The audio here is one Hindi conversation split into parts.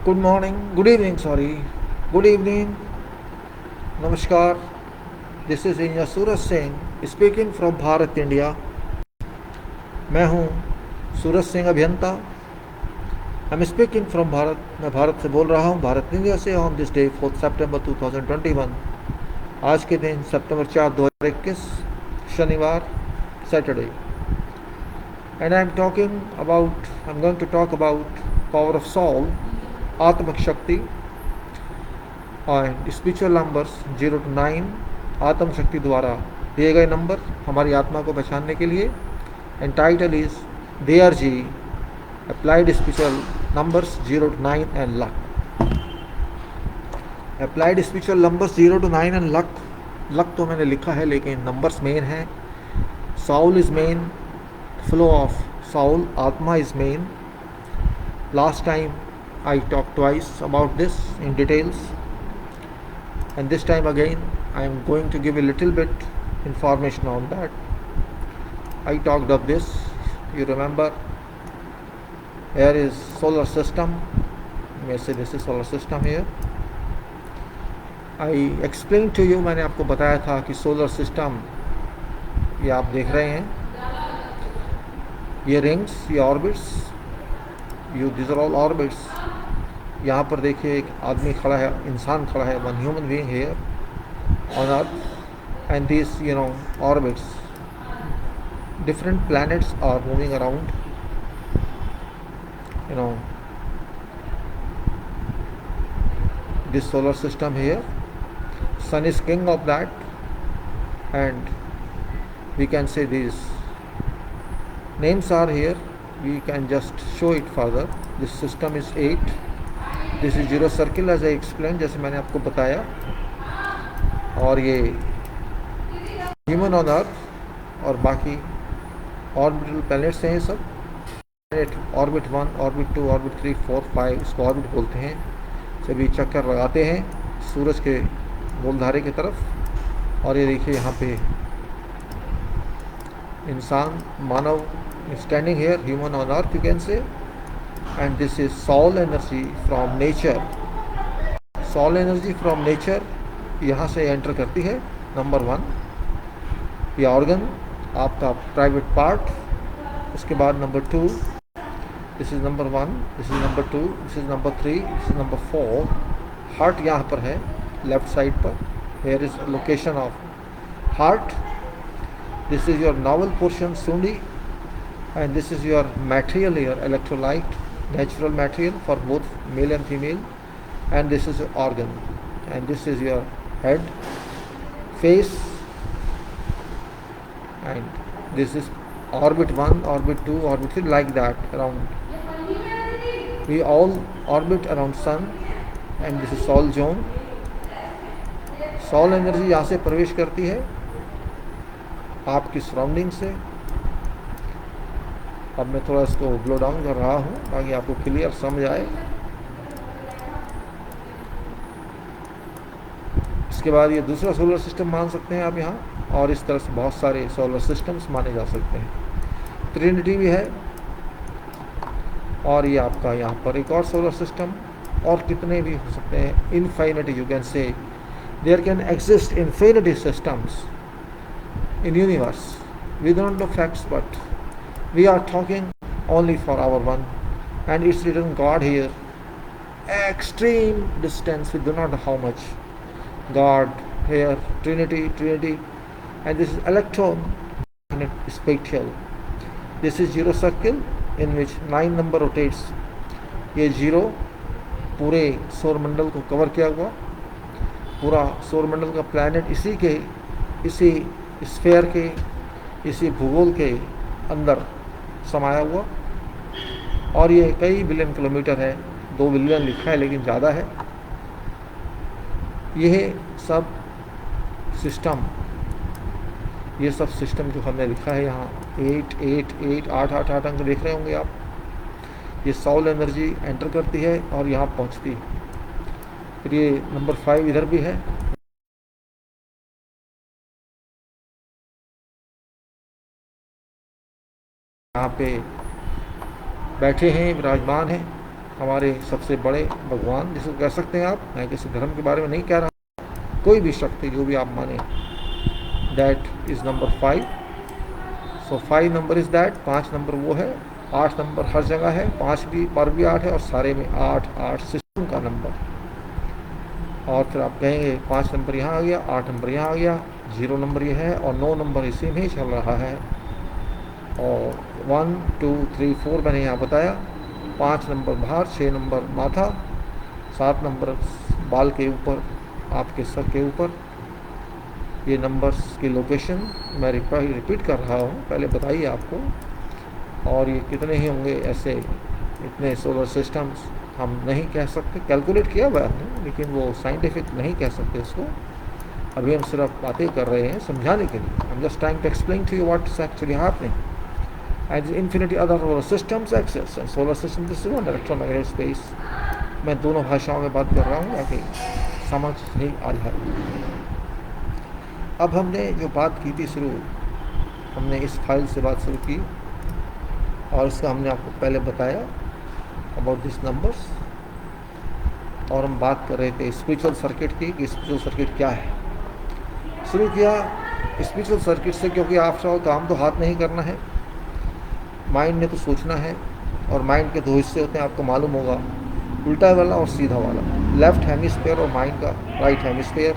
Good morning, good evening, sorry. Good evening, Namaskar. This is Engineer Suraj Singh speaking from Bharat, India. मैं हूँ सूरज सिंह अभियंता. I am speaking from Bharat. मैं भारत से बोल रहा हूँ, भारत इंडिया से. ऑन दिस डे 4 सितंबर 2021, आज के दिन सितंबर 4 2021, शनिवार, Saturday. And I am going to talk about power of soul, आत्मिक शक्ति, और स्पिरिचुअल नंबर्स 0 to 9, आत्म शक्ति द्वारा दिए गए नंबर हमारी आत्मा को पहचानने के लिए. And title is DRG applied spiritual numbers 0 to 9 and luck. Applied spiritual numbers 0 to 9 and luck. Luck तो मैंने लिखा है लेकिन नंबर्स मेन है. Soul is main, flow of soul, atma is main. Last time I talked twice about this in details, and this time again I am going to give a little bit information on that. I talked of this, you remember, here is solar system. You may say this is solar system here. I explained to you, मैंने आपको बताया था कि सोलर सिस्टम, ये आप देख रहे हैं, ये रिंग्स, ये orbits, these are all orbits. यहाँ पर देखिए एक आदमी खड़ा है, इंसान खड़ा है, one human being here on earth, and this orbits, different planets are moving around, this solar system here. Sun is king of that, and we can say these names are here. We can just show it further. This system is 8. This is zero circle as I explained, जैसे मैंने आपको बताया. और ये ह्यूमन ऑन अर्थ और बाकी ऑर्बिटल प्लैनेट्स हैं. ये सब ऑर्बिट 1, ऑर्बिट 2, ऑर्बिट 3, 4, 5, इसको ऑर्बिट बोलते हैं. सभी चक्कर लगाते हैं सूरज के मूलधारे की तरफ. और ये देखिए यहाँ पे इंसान, मानव standing here, human on earth you can say. And this is soul energy from nature. soul energy from nature यहाँ से एंटर करती है. नंबर 1 ये ऑर्गन, आपका प्राइवेट पार्ट. उसके बाद number 2, this is number 1, this is number 2, this is number 3, this is number 4. Heart यहाँ पर है लेफ्ट साइड पर. Here is location of heart. This is your novel portion सुंडी, and this is your material here, electrolyte, natural material for both male and female. And this is your organ, and this is your head, face, and this is orbit 1, orbit 2, orbit 3, like that around. We all orbit around sun, and this is soul zone. soul energy यहाँ से प्रवेश करती है आपकी सराउंडिंग से. अब मैं थोड़ा इसको ग्लो डाउन कर रहा हूँ ताकि आपको क्लियर समझ आए. इसके बाद ये दूसरा सोलर सिस्टम मान सकते हैं आप यहाँ, और इस तरह से बहुत सारे सोलर सिस्टम्स माने जा सकते हैं. ट्रिनिटी भी है, और ये आपका यहाँ पर एक और सोलर सिस्टम, और कितने भी हो सकते हैं. Infinity, you can say there can exist infinity systems in universe. We don't know facts, but we are talking only for our one, and it's written God here, extreme distance, we do not know how much. God here, Trinity, and this is electron spatial. This is zero circle in which 9 number rotates. ये 0 पूरे सौर मंडल को कवर किया हुआ. पूरा सौर मंडल का प्लैनेट इसी स्फीयर के, इसी भूगोल के अंदर समाया हुआ. और ये कई बिलियन किलोमीटर है. 2 बिलियन लिखा है लेकिन ज़्यादा है. यह सब सिस्टम, ये सब सिस्टम जो हमने लिखा है यहाँ 8 8 8 8 8 8 अंक देख रहे होंगे आप. ये सोल एनर्जी एंटर करती है और यहाँ पहुँचती है. फिर ये नंबर 5 इधर भी है. यहाँ पे बैठे हैं, विराजमान हैं हमारे सबसे बड़े भगवान जिसको कह सकते हैं आप, मैं किसी धर्म के बारे में नहीं कह रहा, कोई भी शक्ति जो भी आप माने, that is number 5. So 5 number is that, 5 number वो है. 8 नंबर हर जगह है, 5 भी पर भी 8 है, और सारे में 8 8 सिस्टम का नंबर. और फिर आप कहेंगे 5 नंबर यहाँ आ गया, 8 नंबर यहाँ आ गया, 0 नंबर ये है, और 9 नंबर इसी में ही चल रहा है. और 1 2 3 4 मैंने यहाँ बताया. 5 नंबर बाहर, 6 नंबर माथा, 7 नंबर बाल के ऊपर, आपके सर के ऊपर. ये नंबर्स की लोकेशन मैं रिपीट कर रहा हूँ, पहले बताइए आपको. और ये कितने ही होंगे ऐसे, इतने सोलर सिस्टम्स हम नहीं कह सकते, कैलकुलेट किया हुआ हमने, लेकिन वो साइंटिफिक नहीं कह सकते उसको. अभी हम सिर्फ बातें कर रहे हैं समझाने के लिए. I am just trying to explain to you what is actually happening. And infinity other solar systems exist, and solar system this is one electromagnetic space. मैं दोनों भाषाओं में बात कर रहा हूँ ताकि समझ ही आ जाए. अब हमने जो बात की थी शुरू, हमने इस फाइल से बात शुरू की, और इसका हमने आपको पहले बताया अबाउट दिस नंबर्स. और हम बात कर रहे थे स्पिरिचुअल सर्किट की, कि स्पिरिचुअल सर्किट क्या है. शुरू किया स्पिरिचुअल सर्किट से, क्योंकि आफ्टर ऑल काम तो हाथ नहीं करना है, माइंड ने तो सोचना है. और माइंड के 2 हिस्से होते हैं, आपको मालूम होगा, उल्टा वाला और सीधा वाला. लेफ्ट हेमिस्फीयर और माइंड का राइट हेमिस्फीयर.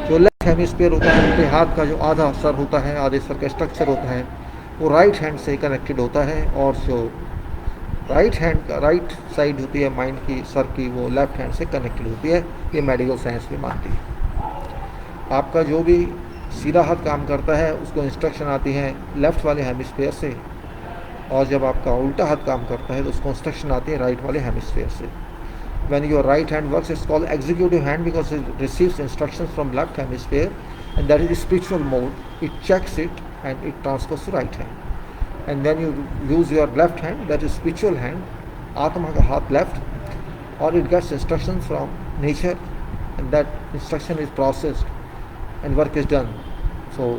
जो लेफ्ट हेमिस्फीयर होता है, उनके हाथ का जो आधा सर होता है, आधे सर का स्ट्रक्चर होता है, वो राइट हैंड से कनेक्टेड होता है. और जो राइट हैंड का राइट साइड होती है माइंड की, सर की, वो लेफ्ट हैंड से कनेक्टेड होती है. ये मेडिकल साइंस भी मानती है. आपका जो भी सीधा हाथ काम करता है उसको इंस्ट्रक्शन आती है लेफ़्ट वाले हेमिस्फीयर से, और जब आपका उल्टा हाथ काम करता है तो उसको इंस्ट्रक्शन आती है राइट वाले हेमिस्फीयर से. When your right hand works, it's called executive hand because it receives instructions from left hemisphere, and that is spiritual mode. It checks it and it transfers to right hand. And when you use your left hand, that is spiritual hand, Atma ka hath left, or it gets instructions from nature, and that instruction is processed and work is done. So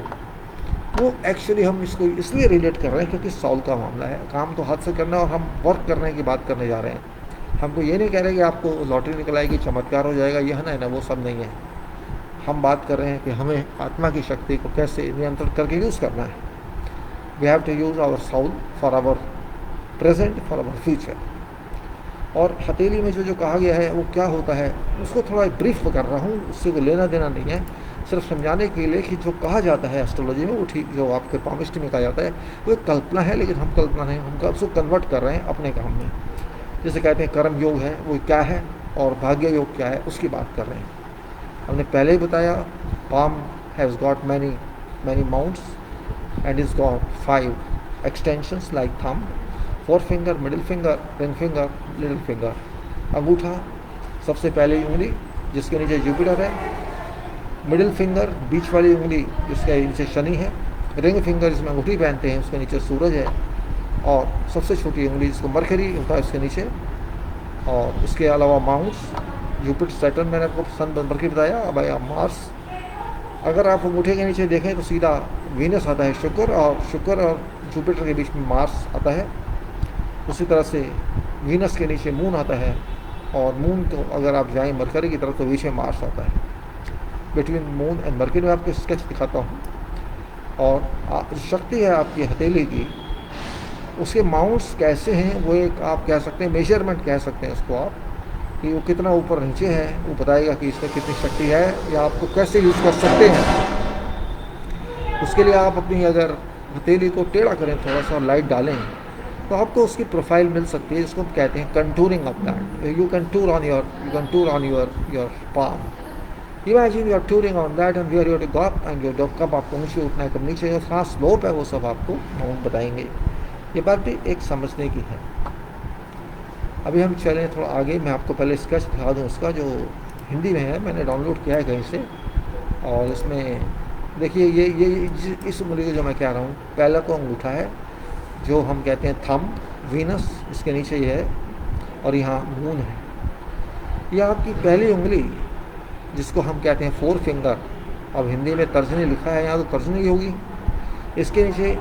वो एक्चुअली हम इसको इसलिए रिलेट कर रहे हैं क्योंकि सॉल का मामला है. काम तो हाथ से करना है, और हम वर्क करने की बात करने जा रहे हैं. हमको ये नहीं कह रहे कि आपको लॉटरी निकल आएगी, चमत्कार हो जाएगा, यह ना है ना, वो सब नहीं है. हम बात कर रहे हैं कि हमें आत्मा की शक्ति को कैसे नियंत्रित करके यूज़ करना है. We have to use our soul for our present, for our future. और हथेली में जो जो कहा गया है वो क्या होता है उसको थोड़ा ब्रीफ कर रहा हूँ, उससे कोई लेना देना नहीं है, सिर्फ समझाने के लिए कि जो कहा जाता है एस्ट्रोलॉजी में वो ठीक, जो आपके पामिस्ट्री में कहा जाता है वो एक कल्पना है, लेकिन हम कल्पना नहीं, हम उसको कन्वर्ट कर रहे हैं अपने काम में. जैसे कहते हैं कर्म योग है वो क्या है, और भाग्य योग क्या है, उसकी बात कर रहे हैं. हमने पहले ही बताया palm has got many mounts and it's got 5 extensions like thumb, forefinger, middle finger, ring finger, little finger. अंगूठा सबसे पहली उंगली जिसके नीचे जुपिटर है, मिडिल फिंगर बीच वाली उंगली जिसके नीचे शनि है, रिंग फिंगर जिसमें अंगूठी पहनते हैं उसके नीचे सूरज है, और सबसे छोटी उंगली जिसको मरकरी होता है उसके नीचे. और इसके अलावा माउंट्स जुपिटर, सैटर्न, मैंने आपको सन मरकरी बताया. अब आया मार्स. अगर आप अंगूठे के नीचे देखें तो सीधा वीनस आता है, शुक्र और जुपिटर के बीच में मार्स आता है. उसी तरह से वीनस के नीचे मून आता है, और मून को अगर आप जाएं मरकरी की तरफ तो पीछे मार्स आता है. बिटवीन मून एंड मरकरी में आपको स्केच दिखाता हूँ. और शक्ति है आपकी हथेली की, उसके माउंट्स कैसे हैं वो एक आप कह सकते हैं मेजरमेंट कह सकते हैं उसको आप, कि वो कितना ऊपर नीचे है वो बताएगा कि इसमें कितनी शक्ति है या आपको कैसे यूज़ कर सकते हैं. उसके लिए आप अपनी अगर हथेली को टेढ़ा करें थोड़ा सा, लाइट डालें, तो आपको उसकी प्रोफाइल मिल सकती है, जिसको हम कहते हैं contouring of that. You can tour on your palm. Imagine you are touring on that and where your गॉप एंड योर डॉप, कब आपको नीचे उठना है कब नीचे, और कहाँ स्लोप है वो सब आपको माउंट बताएंगे. ये बात भी एक समझने की है. अभी हम चलें थोड़ा आगे, मैं आपको पहले स्केच दिखा दूँ उसका, जो हिंदी में है, मैंने डाउनलोड किया है कहीं से. और इसमें देखिए ये इस उंगली को जो मैं कह रहा हूँ, पहला को अंगूठा है जो हम कहते हैं थंब, वीनस इसके नीचे ये है, और यहाँ मून है. यह आपकी पहली उंगली जिसको हम कहते हैं 4 फिंगर, अब हिंदी में तर्जनी लिखा है यहाँ तो तर्जनी होगी. इसके नीचे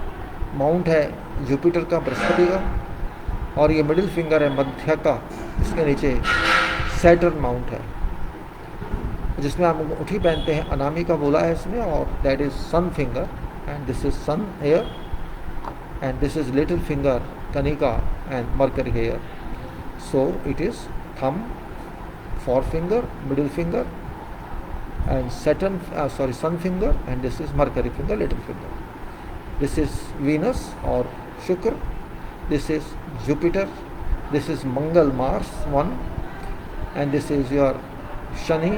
माउंट है जुपिटर का, बृहस्पति का, और ये मिडिल फिंगर है मध्यका, इसके नीचे सैटर्न माउंट है, जिसमें आप अंगूठी पहनते हैं, अनामिका बोला है इसमें, और that is sun finger and this is sun here and this is little finger कनिका and Mercury here. So it is thumb, forefinger, middle finger and sun finger, and this is Mercury finger, little finger. This is Venus or Shukra, this is Jupiter, this is Mangal, Mars one, and this is your Shani,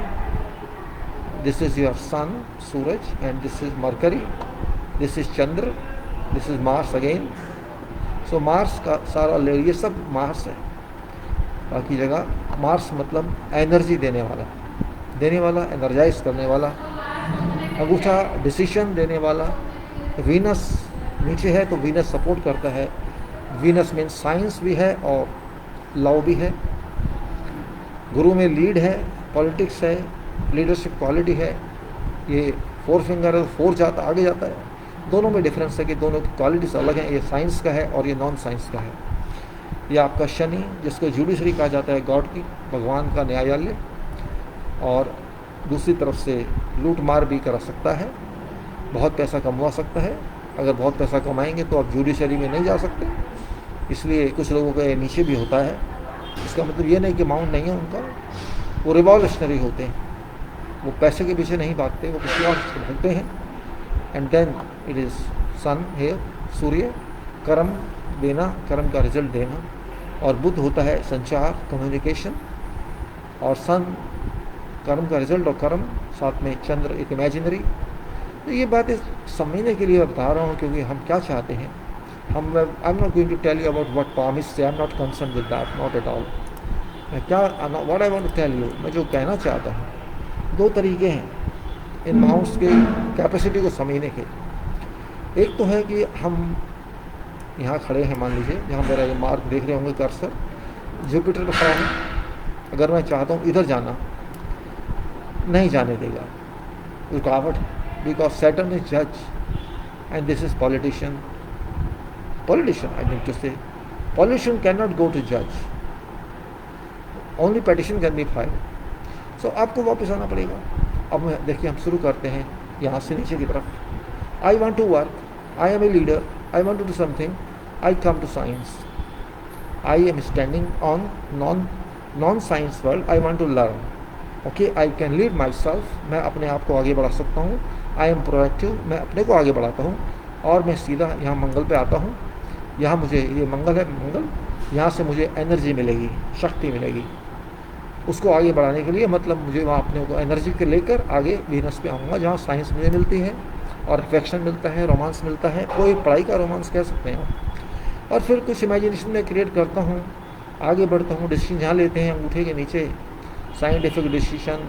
this is your Sun, Suraj, and this is Mercury, this is Chandra, this is Mars again. So Mars का सारा ले, ये सब Mars है. बाकी जगह मार्स मतलब एनर्जी देने वाला, एनर्जाइज करने वाला. अंगूठा डिसीजन देने वाला. वीनस नीचे है तो वीनस सपोर्ट करता है. वीनस मीन्स साइंस भी है और लव भी है. गुरु में लीड है, पॉलिटिक्स है, लीडरशिप क्वालिटी है. ये 4 फिंगर है, 4 जाता आगे जाता है. दोनों में डिफरेंस है कि दोनों की क्वालिटीज अलग हैं. ये साइंस का है और ये नॉन साइंस का है. ये आपका शनि, जिसको जुडिशरी कहा जाता है, गॉड की, भगवान का न्यायालय, और दूसरी तरफ से लूट मार भी करा सकता है, बहुत पैसा कमवा सकता है. अगर बहुत पैसा कमाएंगे तो आप जुडिशरी में नहीं जा सकते, इसलिए कुछ लोगों का नीचे भी होता है. इसका मतलब ये नहीं कि माउंट नहीं है उनका, वो रिवॉल्यूशनरी होते हैं, वो पैसे के पीछे नहीं भागते, वो किसी और से भागते हैं. And then it is sun here, सूर्य, कर्म देना, कर्म का रिजल्ट देना. और बुध होता है संचार, कम्युनिकेशन, और सन कर्म का रिजल्ट और कर्म, साथ में चंद्र एक इमेजिनरी. तो ये बातें समझने के लिए बता रहा हूँ, क्योंकि हम क्या चाहते हैं. I am not going to tell you about what palmists say, I am not concern with that, not at all. मैं क्या, what I want to tell you, मैं जो कहना चाहता हूँ, 2 तरीके हैं इन माउंट्स की कैपेसिटी को समझने के. एक तो है कि हम यहाँ खड़े हैं, मान लीजिए जहाँ मेरा ये मार्क देख रहे होंगे कर्सर, जुपिटर पर खड़ा है. अगर मैं चाहता हूँ इधर जाना, नहीं जाने देगा, रुकावट है. बिकॉज सैटर्न इज जज and this is politician. I mean to से politician can not go to जज, only petition can be file. सो आपको वापस आना पड़ेगा. अब देखिए हम शुरू करते हैं यहाँ से नीचे की तरफ. I want to work, I am a leader, I want to do something, I come to science. I am standing on non-science world, I want to learn. Okay, I can lead myself, मैं अपने आप को आगे बढ़ा सकता हूँ. I am proactive, मैं अपने को आगे बढ़ाता हूँ. और मैं सीधा यहाँ मंगल पे आता हूँ. यहाँ मुझे, ये मंगल है, मंगल, यहाँ से मुझे एनर्जी मिलेगी, शक्ति मिलेगी. उसको आगे बढ़ाने के लिए मतलब मुझे वहाँ अपने को एनर्जी के लेकर आगे वीनस पे आऊँगा, जहाँ साइंस मुझे मिलती है और अफेक्शन मिलता है, रोमांस मिलता है. कोई पढ़ाई का रोमांस कह सकते हैं. और फिर कुछ इमेजिनेशन में क्रिएट करता हूँ, आगे बढ़ता हूँ. डिसीजन यहाँ लेते हैं अंगूठे के नीचे, साइंटिफिक डिसीजन,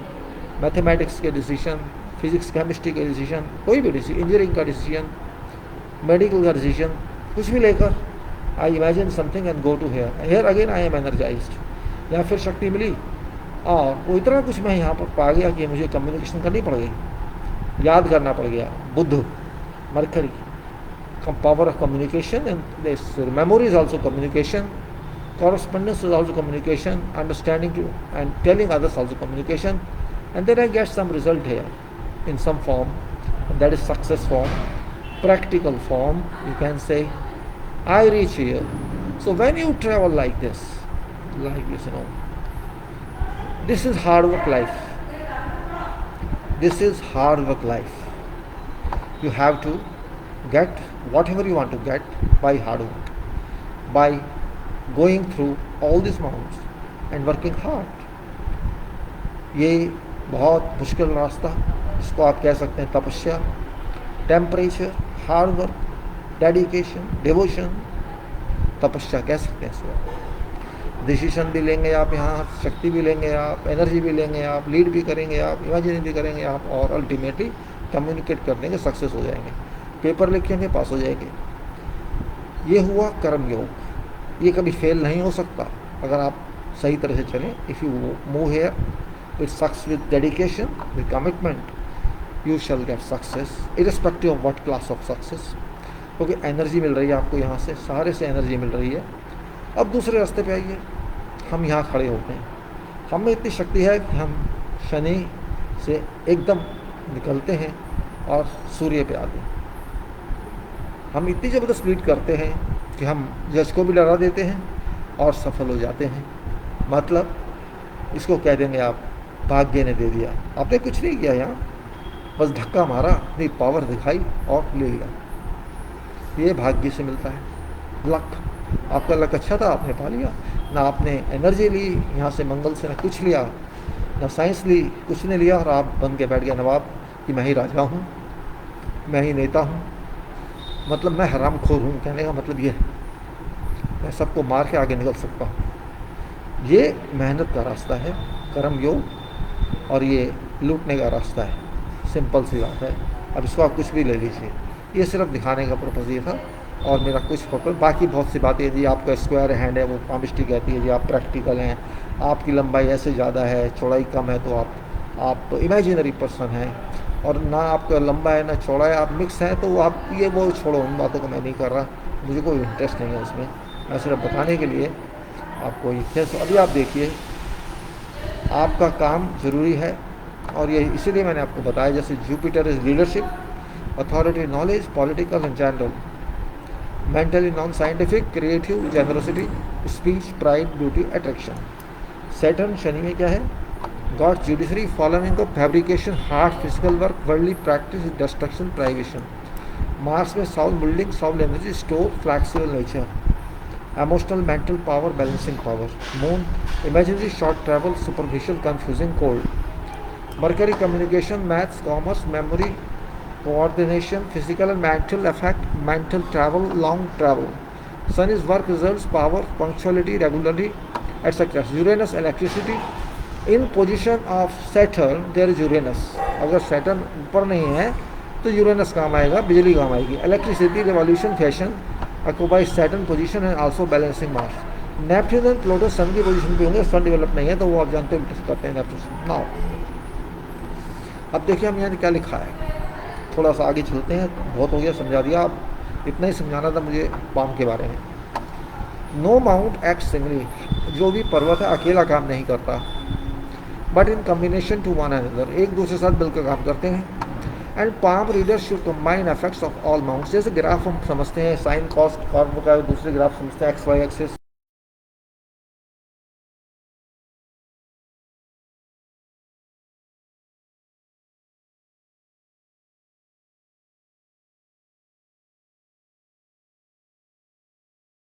मैथमेटिक्स के डिसीजन, फिजिक्स केमिस्ट्री के डिसीजन, कोई भी डिसीजन, इंजीनियरिंग का डिसीजन, मेडिकल का डिसीजन, कुछ भी लेकर I imagine something and go to here again I am energised. या फिर शक्ति मिली और वो इतना कुछ मैं यहाँ पर पा गया कि मुझे कम्युनिकेशन करनी पड़ गई, याद करना पड़ गया. Budh, Mercury, power of communication, and this memory is also communication, correspondence is also communication, understanding to and telling others also communication. And then I get some result here in some form, and that is success form, practical form, you can say. I reach here. So when you travel like this, you know, this is hard work life. This is hard work life. You have to get whatever you want to get by hard work, by going through all these mountains and working hard. ये बहुत मुश्किल रास्ता, इसको आप कह सकते हैं तपस्या, temperature, hard work, dedication, devotion, तपस्या कह सकते हैं इसको. डिसीजन भी लेंगे आप यहाँ, शक्ति भी लेंगे आप, एनर्जी भी लेंगे आप, लीड भी करेंगे आप, इमेजिन भी करेंगे आप, और अल्टीमेटली कम्युनिकेट कर देंगे, सक्सेस हो जाएंगे, पेपर लिखेंगे, पास हो जाएंगे. ये हुआ कर्म योग. ये कभी फेल नहीं हो सकता अगर आप सही तरह से चलें. If you move here with success, with dedication, with commitment, you shall get success irrespective of what class of success. क्योंकि एनर्जी मिल रही है आपको यहाँ से, सहारे से एनर्जी मिल रही है. अब दूसरे रास्ते पे आइए, हम यहाँ खड़े होते हैं, हम में इतनी शक्ति है कि हम शनि से एकदम निकलते हैं और सूर्य पे आते हैं। हम इतनी ज़बरदस्त लीड करते हैं कि हम जज को भी डरा देते हैं और सफल हो जाते हैं। मतलब इसको कह देंगे आप भाग्य ने दे दिया, आपने कुछ नहीं किया, यहाँ बस धक्का मारा, अपनी पावर दिखाई और ले लिया। ये भाग्य से मिलता है, लक। आपका लक अच्छा था, आपने पा लिया। ना आपने एनर्जी ली यहाँ से मंगल से, ना कुछ लिया, ना साइंस ली, कुछ नहीं लिया, और आप बन के बैठ गया नवाब कि मैं ही राजा हूँ, मैं ही नेता हूँ, मतलब मैं हरामखोर हूँ। कहने का मतलब ये है मैं सबको मार के आगे निकल सकता हूँ। ये मेहनत का रास्ता है, कर्म योग, और ये लूटने का रास्ता है। सिंपल सी बात है। अब इसको आप कुछ भी ले लीजिए, ये सिर्फ दिखाने का पर्पज़ ये था, और मेरा कुछ पर्पज़, बाकी बहुत सी बातें जी। आपका स्क्वायर हैंड है, वो पामिस्ट्री कहती है जी आप प्रैक्टिकल हैं, आपकी लंबाई ऐसे ज़्यादा है, चौड़ाई कम है, तो आप इमेजिनरी पर्सन हैं, और ना आपका लंबा है ना चौड़ा है, आप मिक्स हैं, तो आप ये वो छोड़ो, उन बातों को मैं नहीं कर रहा, मुझे कोई इंटरेस्ट नहीं है उसमें। मैं सिर्फ बताने के लिए आपको ये कैसे। अभी आप देखिए, आपका काम ज़रूरी है, और ये इसीलिए मैंने आपको बताया, जैसे Jupiter is leadership, authority, knowledge, political and general, mentally, non scientific, creative, generosity, speech, pride, beauty, attraction. Saturn Shani में क्या है? God, judiciary, following of fabrication, hard physical work, worldly practice, destruction, privation. Mars में soul building, soul energy store, flexible nature, emotional, mental power, balancing power. Moon, imaginary, short travel, superficial, confusing, cold. Mercury, communication, maths, commerce, memory, coordination, physical and mental effect, mental travel, long travel. Sun is work, results, power, punctuality, regularity, etc. Uranus, electricity. In position of Saturn, there is Uranus. अगर Saturn ऊपर नहीं है तो Uranus काम आएगा, बिजली काम आएगी. Electricity, revolution, fashion. Occupies Saturn position and also balancing Mars. Neptune and Pluto सन की पोजीशन पे होंगे, सन डेवलप नहीं है, तो वो आप जानते हो डिस्कस करते हैं नेप्टून। नाउ अब देखिए हम यहाँ क्या लिखा है, थोड़ा सा आगे चलते हैं। बहुत हो गया, समझा दिया, अब इतना ही समझाना था मुझे पाम के बारे में। नो माउंट एक्ट सिंगली, जो भी पर्वत है अकेला काम नहीं करता, but in combination to one another, एक दूसरे के साथ मिलकर काम करते हैं। And palm readers should combine effects of all mounts. जैसे ग्राफ हम समझते हैं, साइन कॉस्ट कर्व का दूसरे ग्राफ समझते हैं, x y axis,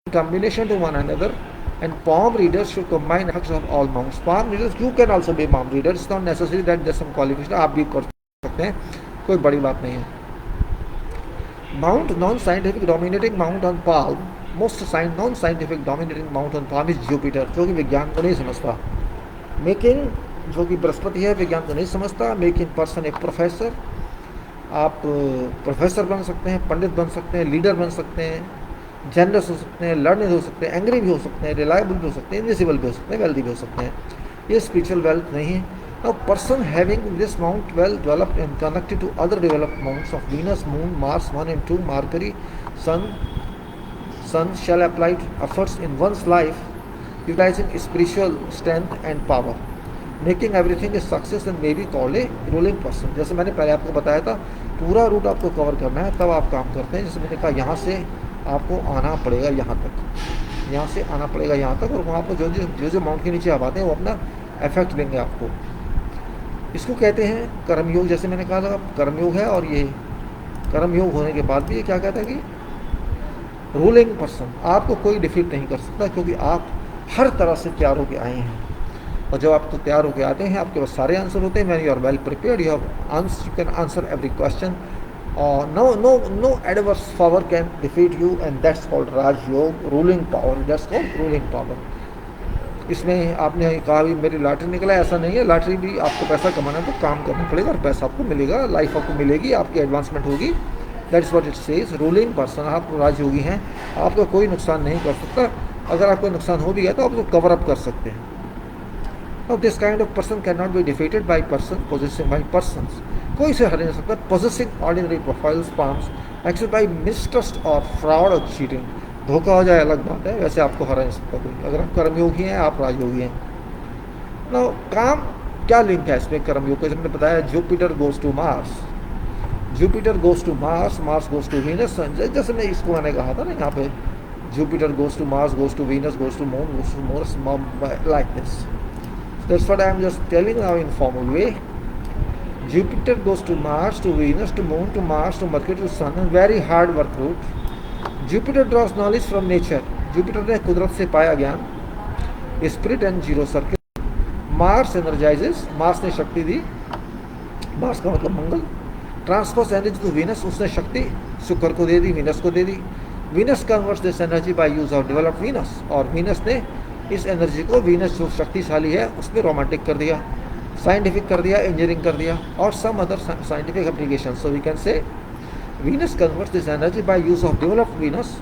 combination to one another, and palm readers should combine effects of all mounts. Palm readers, you can also be palm readers, it's not necessary that there's some qualification, आप भी कर सकते हैं, कोई बड़ी बात नहीं है। Mount, non-scientific dominating mount on palm, non-scientific dominating mount on palm is Jupiter, जो कि विज्ञान को नहीं समझता। मेकिंग, जो कि बृहस्पति है, विज्ञान को नहीं समझता। मेकिंग पर्सन एक प्रोफेसर, आप प्रोफेसर बन सकते हैं, पंडित बन सकते हैं, लीडर बन सकते हैं, जनरस हो सकते हैं, लर्निंग हो सकते हैं, एंग्री भी हो सकते हैं, रिलायबल भी हो सकते हैं, इनविजिबल भी हो सकते हैं, वेल्दी भी हो सकते हैं। ये स्पिरिचुअल वेल्थ नहीं है। Now, person having this mount well developed and connected to other developed mounts of Venus, Moon, Mars 1 and 2, Mercury, Sun shall apply efforts in one's life, utilizing spiritual strength and power, making everything a success and may be called a ruling person. जैसे मैंने पहले आपको बताया था, पूरा रूट आपको कवर करना है, तब आप काम करते हैं। जैसे मैंने कहा, यहाँ से आपको आना पड़ेगा यहाँ तक, यहाँ से आना पड़ेगा यहाँ तक, और वहाँ पर जो माउंट के नीचे आप आते हैं वो अपना इफेक्ट देंगे आपको। इसको कहते हैं कर्मयोग। जैसे मैंने कहा था कर्मयोग है, और ये कर्मयोग होने के बाद भी ये क्या कहता है कि रूलिंग पर्सन, आपको कोई डिफीट नहीं कर सकता, क्योंकि आप हर तरह से तैयार होकर आए हैं। और जब आप तो तैयार होकर आते हैं, आपके पास सारे आंसर होते हैं। When you are well prepared, you can answer every question, और no adverse power can defeat you, and that's called Rajyoga, ruling power, that's called ruling power. इसमें आपने कहा भी मेरी लॉटरी निकला, ऐसा नहीं है। लॉटरी भी आपको पैसा कमाना है तो काम करना पड़ेगा, और पैसा आपको मिलेगा, लाइफ आपको मिलेगी, आपकी एडवांसमेंट होगी। That is what it says. Ruling person, आप राजयोगी हैं, आपका कोई नुकसान नहीं कर सकता। अगर आपको नुकसान हो भी गया तो आप उसको कवर अप कर सकते हैं। Now this kind of person cannot be defeated by persons. कोई से हरा नहीं सकता। Possessing ordinary profiles, palms, except by mistrust or fraud or cheating. धोखा हो जाए अलग बात है, वैसे आपको हरा नहीं सकता कोई, अगर आप कर्मयोगी हैं, आप राजयोगी हैं ना। काम क्या लिंक है इसमें कर्मयोग को, हमने बताया Jupiter goes to Mars, Jupiter goes to Mars, Mars goes to Venus, जैसे मैं इसको मैंने कहा था ना यहाँ पे, Jupiter goes to Mars, goes to Venus, goes to moon, goes to Mars, like this. That's what I am just telling now in formal way. Jupiter goes to Mars, to Venus, to Moon, to Mars, to Mercury, to Sun, and very hard work route. Jupiter draws knowledge from nature. Jupiter ने कुदरत से पाया ज्ञान, spirit and zero circle. Mars energizes, Mars ने शक्ति दी, मार्स का मतलब Mangal. Transfers energy to Venus, उसने शक्ति शुक्र को दे दी, वीनस को दे दी। Venus converts this energy by use of developed Venus, और वीनस ने इस एनर्जी को, वीनस जो शक्तिशाली है उसमें रोमांटिक कर दिया, साइंटिफिक कर दिया, इंजीनियरिंग कर दिया, और some other scientific application. So we can say Venus converts this energy by use of developed Venus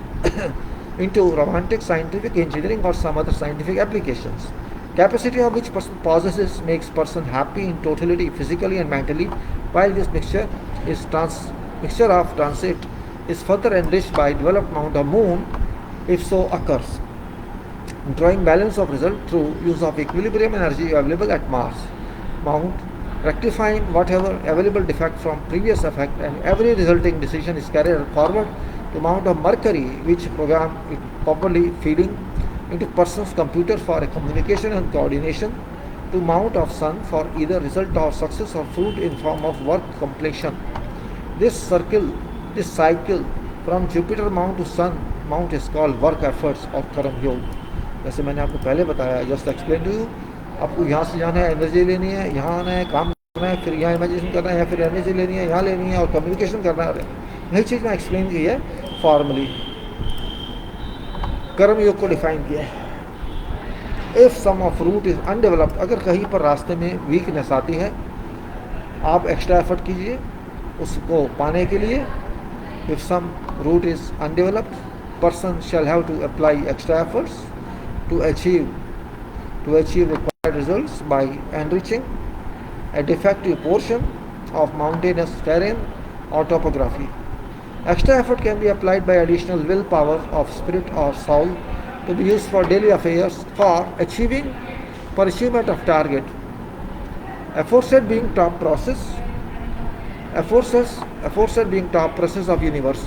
into romantic, scientific, engineering, or some other scientific applications. Capacity of which person possesses makes person happy in totality, physically and mentally, while this mixture of transit is further enriched by developed amount of moon, if so occurs. Drawing balance of result through use of equilibrium energy available at Mars mount, rectifying whatever available defect from previous effect, and every resulting decision is carried forward to mount of Mercury, which program it properly feeding into person's computer for a communication and coordination, to mount of Sun for either result or success or fruit in form of work completion. This cycle from Jupiter mount to Sun mount is called work efforts or कर्म योग। जैसे मैंने आपको पहले बताया, जस्ट एक्सप्लेन टू यू, आपको यहाँ से जाना है, एनर्जी लेनी है, यहाँ आना है, काम करना है, फिर यहाँ इमेजिनेशन करना है, या फिर एनर्जी लेनी है, यहाँ लेनी है, और कम्युनिकेशन करना है। यही चीज़ मैं एक्सप्लेन की है फॉर्मली, कर्म योग को डिफाइन किया है। If some of root is undeveloped, अगर कहीं पर रास्ते में वीकनेस आती है, आप एक्स्ट्रा एफर्ट कीजिए उसको पाने के लिए। If some root is undeveloped, person shall have to apply extra efforts to achieve required results by enriching a defective portion of mountainous terrain or topography. Extra effort can be applied by additional willpower of spirit or soul to be used for daily affairs for achieving pursuit of target. Aforesaid being top process of universe,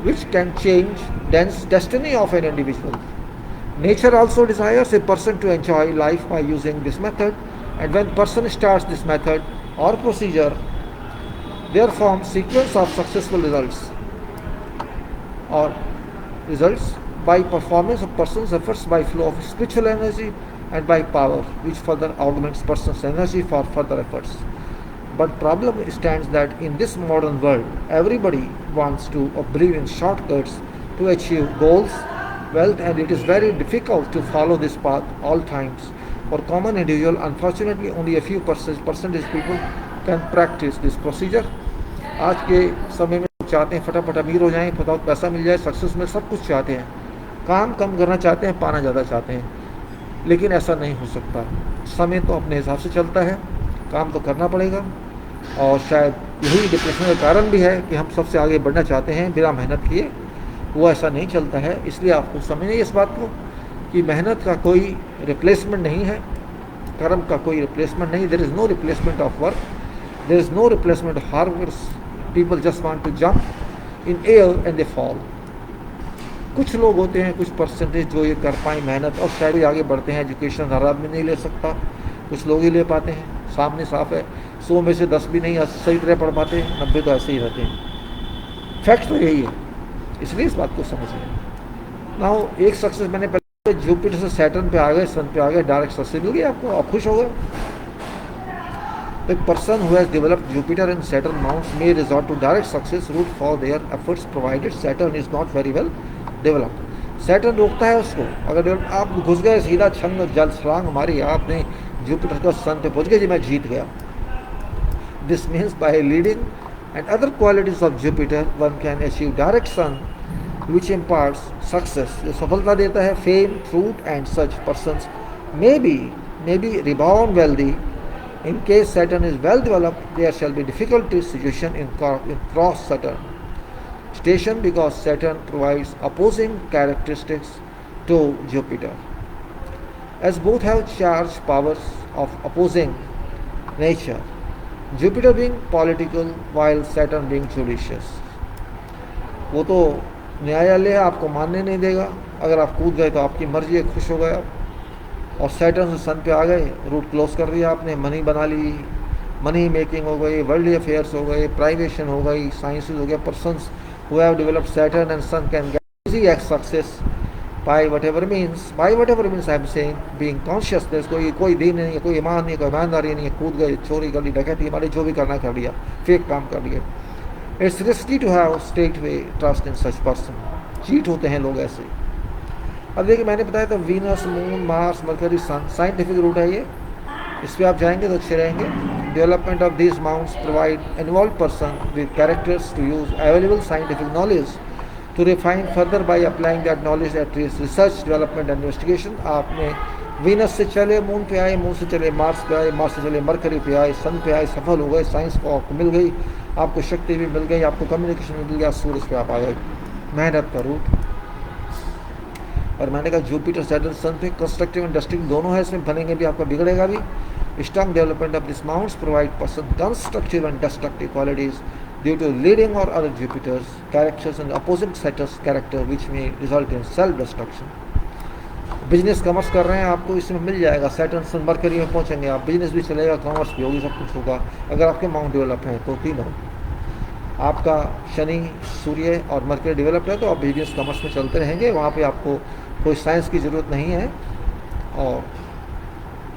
which can change destiny of an individual. Nature also desires a person to enjoy life by using this method, and when person starts this method or procedure, there forms sequence of successful results by performance of person's efforts by flow of spiritual energy and by power, which further augments person's energy for further efforts. But problem stands that in this modern world, everybody wants to believe in shortcuts to achieve goals, wealth, and it is very difficult to follow this path all times. For common individual, unfortunately, only a few percentage people can practice this procedure. आज के समय में चाहते हैं फटाफट अमीर हो जाएं, फटाफट पैसा मिल जाए, सक्सेस में सब कुछ चाहते हैं, काम कम करना चाहते हैं, पाना ज़्यादा चाहते हैं, लेकिन ऐसा नहीं हो सकता। समय तो अपने हिसाब से चलता है, काम तो करना पड़ेगा, और शायद यही डिप्रेशन का कारण भी है कि हम सबसे आगे बढ़ना चाहते हैं बिना मेहनत किए, वो ऐसा नहीं चलता है। इसलिए आपको समझिए इस बात को कि मेहनत का कोई रिप्लेसमेंट नहीं है, कर्म का कोई रिप्लेसमेंट नहीं। There is no replacement of work, there is no replacement of hard work. People just want to jump in air and they fall. कुछ लोग होते हैं, कुछ परसेंटेज जो ये कर पाए मेहनत और शायद आगे बढ़ते हैं। एजुकेशन हर आदमी नहीं ले सकता, कुछ लोग ही ले पाते हैं, सामने साफ है। 100 में से 10 भी नहीं सही तरह पढ़ पाते हैं, 90 तो ऐसे ही रहते हैं। फैक्ट तो यही है, इसलिए इस बात को समझिए। नाउ एक सक्सेस मैंने पहले जुपिटर से सैटर्न पे आ गए, सन पे आ गए, डायरेक्ट सक्सेस मिल गई आपको, आप खुश हो गए। A person who has developed Jupiter and Saturn mounts may resort to direct success route for their efforts provided Saturn is not very well developed. Saturn रोकता है उसको, अगर आप घुस गए सीधा छंग जल छलांग मारी आपने जुपिटर को सन पे पहुंच गए, जी मैं जीत गया। This means by leading and other qualities of Jupiter one can achieve direct sun which imparts success, जो सफलता देता है, fame, fruit, and such persons may be reborn wealthy. In case Saturn is well developed, there shall be difficult situation in cross Saturn. station because Saturn provides opposing characteristics to Jupiter. As both have charge powers of opposing nature, Jupiter being political while Saturn being judicious. वो तो न्यायालय आपको मानने नहीं देगा, अगर आप कूद गए तो आपकी मर्जी है, खुश हो गए आप, और सैटर्न से सन पे आ गए, रूट क्लोज कर दिया आपने, मनी बना ली, मनी मेकिंग हो गई, वर्ल्ड अफेयर्स हो गए, प्राइवेशन हो गई, साइंसेज हो गया. Persons who have developed Saturn and sun can get easy success by whatever means I'm saying, being conscious. there's कोई दीन नहीं है, कोई ईमान नहीं है, कोई ईमानदारी नहीं है, कूद गए, चोरी कर ली, डकैती, हमारे जो भी करना कर लिया, फेक काम कर लिए. It's risky to have straightway trust in such person. Cheat होते हैं लोग ऐसे. अब देखिए, मैंने बताया था Venus, moon, Mars, Mercury, sun, scientific root है ये, इस पर आप जाएंगे तो अच्छे रहेंगे. Development of this mounts provide involve person with characters to use available scientific knowledge to refine further by applying that knowledge at research, development and investigation. आपने वीनस से चले मून पे आए, मून से चले मार्स पे आए, मार्स से चले मरकरी पे आए, सन पे आए, सफल हो गए, साइंस को आपको मिल गई, आपको शक्ति भी मिल गई, आपको कम्युनिकेशन भी मिल गया, सूरज पे आप आ गए. मेहनत का रूट. और मैंने कहा जुपिटर, सैटर्न, सन पे कंस्ट्रक्टिव एंड डिस्ट्रक्टिव दोनों है, इसमें बनेंगे भी, आपका बिगड़ेगा भी. Strong development of this mounts provide person constructive and destructive qualities due to leading or other Jupiters characters and opposite Saturn's character which may result in self-destruction. Business commerce कर रहे हैं, आपको इसमें मिल जाएगा. सैटर्न, सन, मरकरी में पहुंचेंगे आप, बिजनेस भी चलेगा, कॉमर्स भी होगी, सब कुछ होगा अगर आपके माउंट डेवलप हैं तो. तीनों आपका शनि, सूर्य और मरकरी डेवलप है तो आप बिजनेस कॉमर्स में चलते रहेंगे. वहाँ पे आपको कोई साइंस की ज़रूरत नहीं है. और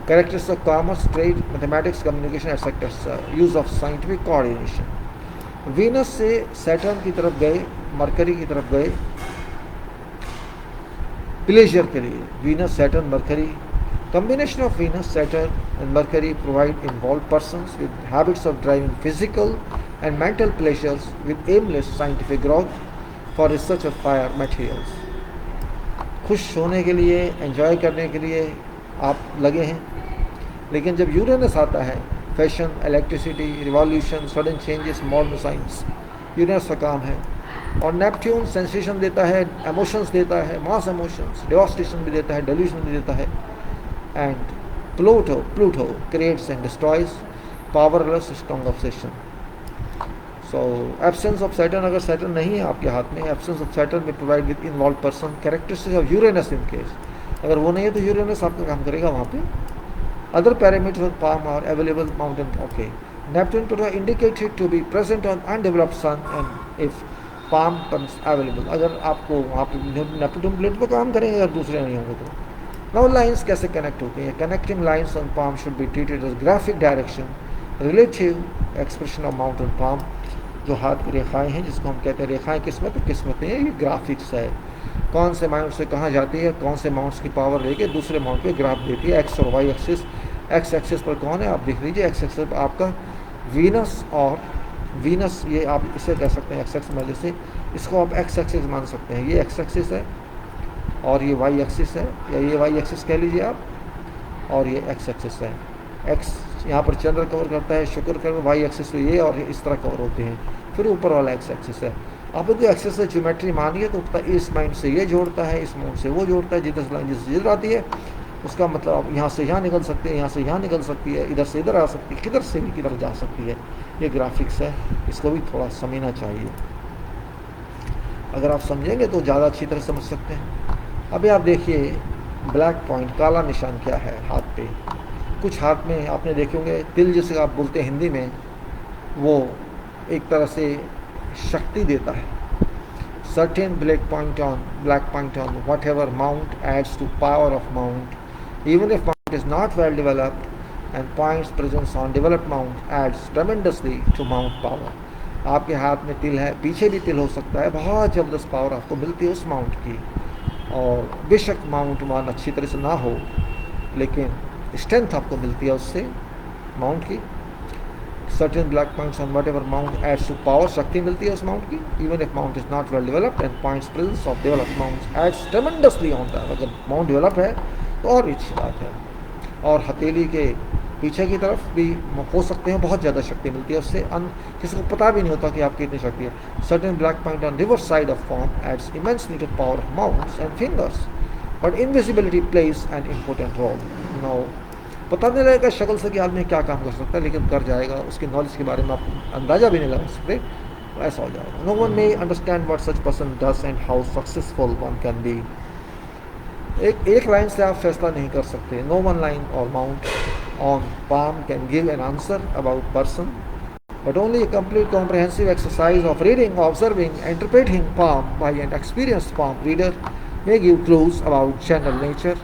characters of commerce, trade, mathematics, communication etcetera, use of scientific coordination. Venus से सैटर्न की तरफ गए, मरकरी की तरफ गए प्लेजर के लिए. Venus, Saturn, mercury. Combination of Venus, Saturn and mercury provide involve persons with habits of driving physical and mental pleasures with aimless scientific growth for research of fire materials. खुश होने के लिए, एंजॉय करने के लिए आप लगे हैं. लेकिन जब यूरेनस आता है, fashion, electricity, revolution, sudden changes, modern science, Uranus का काम है. और नेपट्यून सेंसेशन देता है, इमोशंस देता है, मास इमोशंस, डेवास्टेशन भी देता है, डेल्यूशन भी देता है. And Pluto creates and destroys, powerless, strong obsession. So absence of Saturn, अगर सैटर्न नहीं है आपके हाथ में, एब्सेंस ऑफ सैटर्न में provide with involve person characteristics of Uranus in case. अगर वो नहीं है तो यूरेनस आपका काम करेगा वहाँ पे. Other parameters of palm are available mountain. Okay, Neptune Pluto indicated to be present on undeveloped sun and if palm comes available. अगर आपको वहाँ पे नेपट्यून प्लेट पर काम करेंगे अगर दूसरे नहीं होंगे तो. Now lines कैसे कनेक्ट होती हैं? Connecting lines on palm should be treated as graphic direction, relative expression of mountain palm. जो हाथ की रेखाएं हैं, जिसको हम कहते हैं रेखाएं किस्मत, किस्मतें, ये ग्राफिक्स है. कौन से माउंट से कहाँ जाती है, कौन से माउंट्स की पावर लेके दूसरे माउंट पे ग्राफ देती है. एक्स और वाई एक्सिस. एक्स एक्सिस पर कौन है आप देख लीजिए. एक्स एक्सिस पर आपका वीनस, और वीनस ये आप इसे कह सकते हैं एक्स एक्स में, जैसे इसको आप एक्स एक्सिस मान सकते हैं. ये एक्स एक्सिस है और ये वाई एक्सिस है, या ये वाई एक्सिस कह लीजिए आप, और ये एक्स एक्सिस है. एक्स यहाँ पर चंद्र कवर करता है, शुक्र कवर, वाई एक्सिस ये और इस तरह कवर होते हैं. फिर ऊपर वाला एक्स एक्सिस है. आप जो एक्सेस से ज्योमेट्री मानिए तो इस माइंड से ये जोड़ता है, इस माउंट से वो जोड़ता है. जिधर लाइन जिधर आती है उसका मतलब आप यहाँ से यहाँ निकल सकते हैं, यहाँ से यहाँ निकल सकती है, इधर से इधर आ सकती है, किधर से भी किधर जा सकती है. ये ग्राफिक्स है, इसको भी थोड़ा समझना चाहिए. अगर आप समझेंगे तो ज़्यादा अच्छी तरह समझ सकते हैं. अभी आप देखिए ब्लैक पॉइंट, काला निशान क्या है हाथ पे. कुछ हाथ में आपने देखे होंगे तिल, जिसे आप बोलते हैं हिंदी में, वो एक तरह से शक्ति देता है. Certain black point on whatever mount adds to power of mount, even if mount is not well developed, and points presence on developed mount adds tremendously to mount power. आपके हाथ में तिल है, पीछे भी तिल हो सकता है, बहुत ज़बरदस्त पावर आपको मिलती है उस माउंट की. और बेशक माउंट मान अच्छी तरह से ना हो, लेकिन स्ट्रेंथ आपको मिलती है उससे माउंट की. Certain black points on whatever mount adds to power, शक्ति मिलती है उस माउंट की. even if mount is not well developed, and points presence of developed mounts adds tremendously on that. अगर माउंट डेवलप है तो और अच्छी बात है. और हथेली के पीछे की तरफ भी हो सकते हैं, बहुत ज़्यादा शक्ति मिलती है उससे, किसी को पता भी नहीं होता कि आपकी इतनी शक्ति है. Certain black point on reverse side of form aids immensely to power of mounts and fingers, but invisibility plays an important role. No, पता नहीं लगेगा शक्ल से कि आदमी क्या काम कर सकता है, लेकिन कर जाएगा. उसकी नॉलेज के बारे में आप अंदाज़ा भी नहीं लगा सकते, ऐसा हो जाएगा. No one may understand what such person does and how successful one can be. एक लाइन से आप फैसला नहीं कर सकते. नो वन लाइन और mount on palm can give an answer about person, but only a complete comprehensive exercise of reading, observing, interpreting palm by an experienced palm reader may give clues about general nature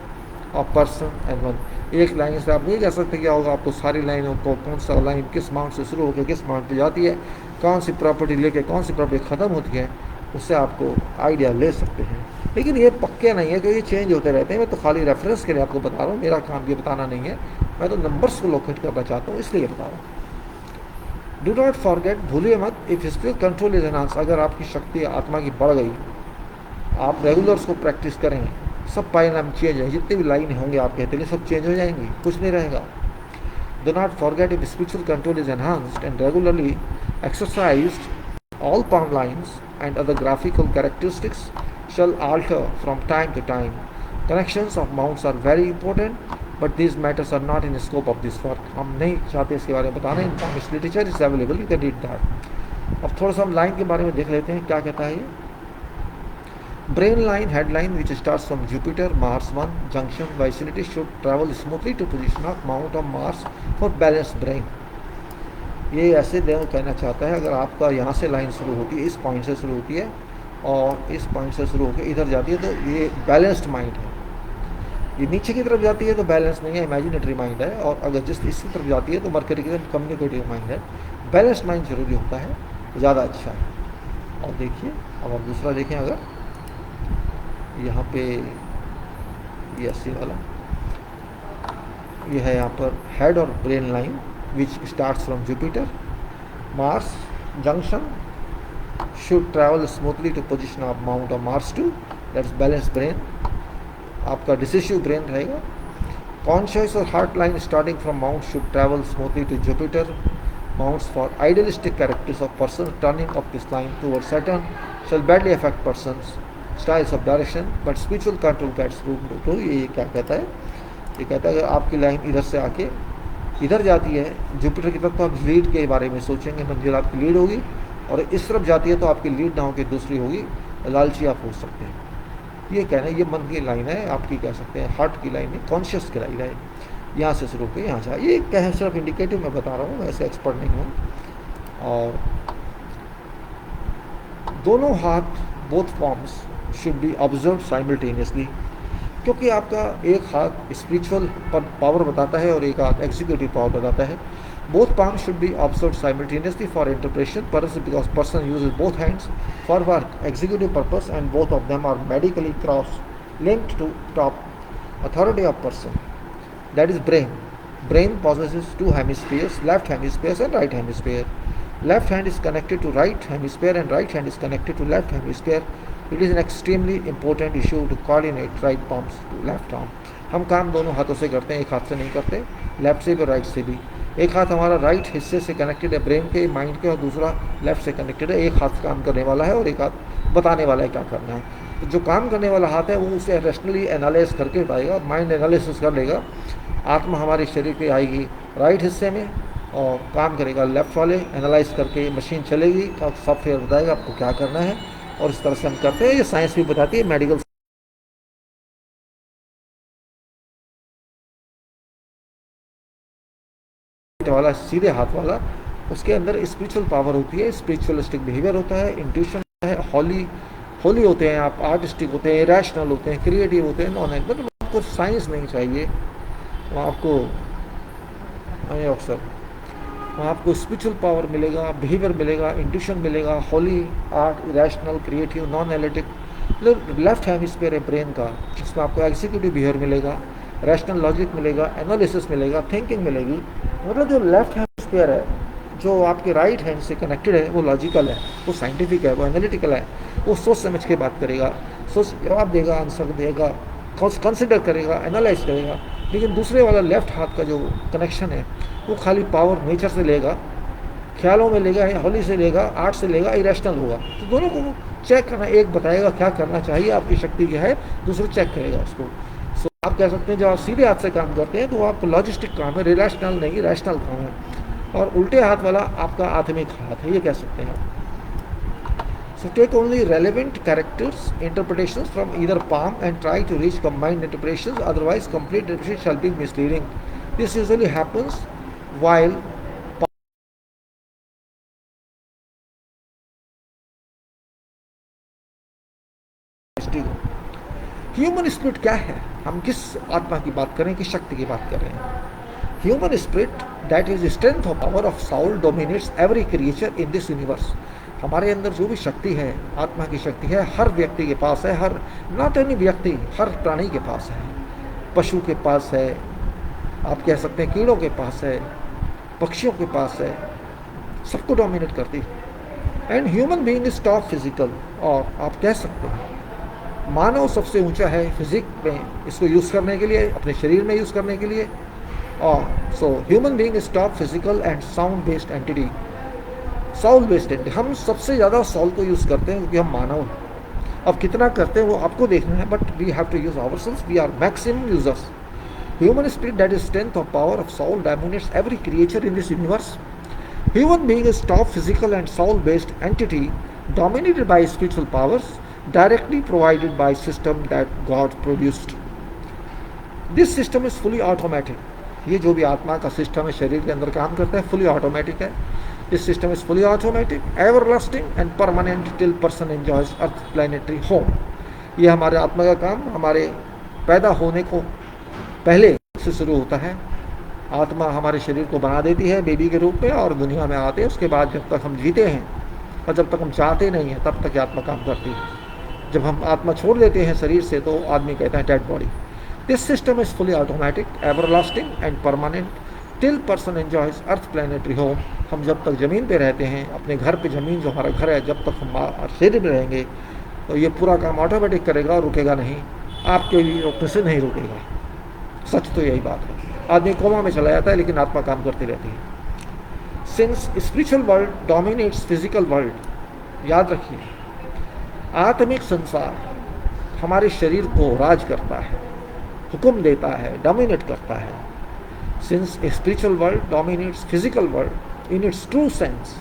of person and one. एक लाइन से आप नहीं कह सकते क्या होगा. आपको सारी लाइनों को, कौन सा लाइन किस माउंट से शुरू होकर किस माउंट पे जाती है, कौन सी प्रॉपर्टी लेके कौन सी प्रॉपर्टी ख़त्म होती है, उससे आपको आइडिया ले सकते हैं. लेकिन ये पक्के नहीं है, क्योंकि ये चेंज होते रहते हैं. मैं तो खाली रेफरेंस के लिए आपको बता रहा हूँ, मेरा काम ये बताना नहीं है. मैं तो नंबर्स को लोकेट करना चाहता हूँ, इसलिए बता रहा हूँ. डू नॉट फॉरगेट, भूलिए मत, if spirit control is enhance, अगर आपकी शक्ति आत्मा की बढ़ गई, आप रेगुलर्स को प्रैक्टिस करें, सब परिणाम चेंज है. जितने भी लाइन होंगे आपके हथेली सब चेंज हो जाएंगी, कुछ नहीं रहेगा. Do not forget, if spiritual control is enhanced and regularly exercised, all palm lines and other graphical characteristics shall alter from time to time. Connections of mounts are very important, but these matters are not in the scope of this work. हम नहीं चाहते इसके बारे में बताना. इस literature is available, you can read that. अब थोड़ा सा हम लाइन के बारे में देख लेते हैं क्या कहता है ये. Brain line, head line which starts from Jupiter Mars 1 junction vicinity should travel smoothly to position of mount of Mars for balanced brain. ये ऐसे कहना चाहता है, अगर आपका यहाँ से लाइन शुरू होती है, इस पॉइंट से शुरू होती है और इस पॉइंट से शुरू होकर इधर जाती है, तो ये बैलेंस्ड माइंड है. ये नीचे की तरफ जाती है तो बैलेंस नहीं है, इमेजिनेटरी माइंड है. और अगर जिस इसकी तरफ जाती है तो मर्करी की तरफ कम्युनिकेटिव माइंड है. बैलेंस्ड माइंड जरूरी होता है, ज़्यादा अच्छा है. और देखिए, अब आप दूसरा देखें, अगर यहाँ पे ये 80 वाला, ये है यहाँ पर हेड और brain line which starts from Jupiter, Mars junction should travel smoothly to position of Mount of Mars 2, that's balanced brain. आपका decisive brain रहेगा. Conscious और heart line starting from Mount should travel smoothly to Jupiter. Mounts for idealistic characters of persons turning up this line towards Saturn shall badly affect persons styles of direction, but spiritual control gets room to. ये क्या कहता है? ये कहता है कि आपकी लाइन इधर से आके इधर जाती है जुपिटर की तरफ, तो आप लीड के बारे में सोचेंगे, मंजिल आपकी लीड होगी. और इस तरफ जाती है तो आपकी लीड ना होकर दूसरी होगी, लालची आप हो सकते हैं. ये कहना है, ये मन की लाइन है, आपकी कह सकते हैं हार्ट की लाइन है, कॉन्शियस की लाइन है. यहाँ से शुरू होकर यहाँ जाए, ये कह सिर्फ इंडिकेटिव मैं बता रहा हूँ, मैं ऐसे एक्सपर्ट नहीं हूँ. और दोनों हाथ, both forms should be observe simultaneously, क्योंकि आपका एक हाथ स्पिरिचुअल पावर बताता है और एक हाथ एग्जीक्यूटिव पावर बताता है. Both palms should be observed simultaneously for interpretation purposes, because person uses both hands for work, executive purpose, and both of them are medically cross-linked to top authority of person. That is brain. Brain possesses two hemispheres, left hemisphere and right hemisphere. Left hand is connected to right hemisphere and right hand is connected to left hemisphere. It is an extremely important issue to coordinate right palms to left arm. हम काम दोनों हाथों से करते हैं, एक हाथ से नहीं करते, लेफ्ट से भी और राइट से भी. एक हाथ हमारा राइट हिस्से से कनेक्टेड है, ब्रेन के, माइंड के, और दूसरा लेफ्ट से कनेक्टेड है. एक हाथ काम करने वाला है और एक हाथ बताने वाला है क्या करना है. तो जो काम करने वाला हाथ है वो उसे रैशनली एनालाइज करके बताएगा, माइंड एनालिसिस कर लेगा. आत्मा हमारे शरीर पे आएगी राइट हिस्से में और काम करेगा लेफ्ट वाले, एनालाइज करके मशीन चलेगी और सॉफ्टवेयर बताएगा आपको क्या करना है. और इस तरह से हम करते हैं. ये साइंस भी बताती है, मेडिकल वाला, सीधे हाथ वाला, उसके अंदर स्पिरिचुअल पावर होती है, स्पिरिचुअलिस्टिक बिहेवियर होता है, इंट्यूशन है, होली होते हैं आप, आर्टिस्टिक होते हैं, रैशनल होते हैं, क्रिएटिव होते हैं, नॉन. मतलब आपको साइंस नहीं चाहिए, वहाँ आपको अक्सर वहाँ आपको स्पिरिचुअल पावर मिलेगा, बिहेवियर मिलेगा, इंट्यूशन मिलेगा, Holi, art, rational, creative, non analytic. Left hemisphere है ब्रेन का, जिसमें आपको एग्जीक्यूटिव बिहेवियर मिलेगा, रैशनल लॉजिक मिलेगा, एनालिसिस मिलेगा, थिंकिंग मिलेगी. मतलब जो लेफ्ट हेमिस्फीयर है, जो आपके राइट हैंड से कनेक्टेड है, वो लॉजिकल है, वो साइंटिफिक है, वो एनालिटिकल है, वो सोच समझ के बात करेगा, सोच जवाब देगा, आंसर देगा, कंसिडर करेगा, एनालाइज करेगा. लेकिन दूसरे वाला लेफ्ट हाथ का जो कनेक्शन है वो खाली पावर नेचर से लेगा, ख्यालों में लेगा, होली से लेगा, आर्ट से लेगा, इरेशनल होगा। तो दोनों को चेक करना, एक बताएगा क्या करना चाहिए, आपकी शक्ति क्या है, दूसरा चेक करेगा उसको। सो आप कह सकते हैं जब आप सीधे हाथ से काम करते हैं तो आपको लॉजिस्टिक काम है, रिलेशनल नहीं, रैशनल काम है, और उल्टे हाथ वाला आपका आत्मिक हाथ है, ये कह सकते हैं आप। So take only relevant characters, interpretations from either palm and try to reach combined interpretations, otherwise complete interpretation shall be misleading. This usually happens while human spirit क्या है, हम किस आत्मा की बात करें, किस शक्ति की बात कर रहे हैं। Human spirit that is strength of power of soul dominates every creature in this universe. हमारे अंदर जो भी शक्ति है, आत्मा की शक्ति है, हर व्यक्ति के पास है, हर नॉट एनी व्यक्ति, हर प्राणी के पास है, पशु के पास है, आप कह सकते हैं कीड़ों के पास है, पक्षियों के पास है, सबको डोमिनेट करती है। And human being is top physical, और आप कह सकते हैं मानव सबसे ऊंचा है फिजिक में, इसको यूज़ करने के लिए, अपने शरीर में यूज़ करने के लिए। और so human being is top physical and sound based entity, Saul based entity. हम सबसे ज़्यादा साउल को यूज़ करते हैं क्योंकि हम मानव हैं। अब कितना करते हैं वो आपको देखना है, but we have to use ourselves, we are maximum users. Human spirit that is strength of power of soul dominates every creature in this universe. Human being is top physical and soul based entity dominated by spiritual powers directly provided by system that God produced. This system is fully automatic. ये जो भी आत्मा का सिस्टम है शरीर के अंदर काम करता है, फुली ऑटोमेटिक है। This system is fully automatic, everlasting and permanent till person enjoys earth planetary home. ये हमारे आत्मा का काम हमारे पैदा होने को पहले से शुरू होता है। आत्मा हमारे शरीर को बना देती है बेबी के रूप में और दुनिया में आते हैं। उसके बाद जब तक हम जीते हैं और जब तक हम चाहते नहीं हैं तब तक आत्मा काम करती है। जब हम आत्मा छोड़ देते हैं शरीर से तो आदमी कहता है dead body. This system is fully automatic, everlasting and permanent till person enjoys earth planetary home. हम जब तक ज़मीन पे रहते हैं, अपने घर पे, ज़मीन जो हमारा घर है, जब तक हम शरीर में रहेंगे तो ये पूरा काम ऑटोमेटिक करेगा और रुकेगा नहीं, आपके लिए रोकने से नहीं रुकेगा। सच तो यही बात है। आदमी कोमा में चला जाता है लेकिन आत्मा काम करती रहती है। Since spiritual world dominates physical world, याद रखिए आत्मिक संसार हमारे शरीर को राज करता है, हुक्म देता है, डोमिनेट करता है। Since spiritual world dominates physical world in its true sense,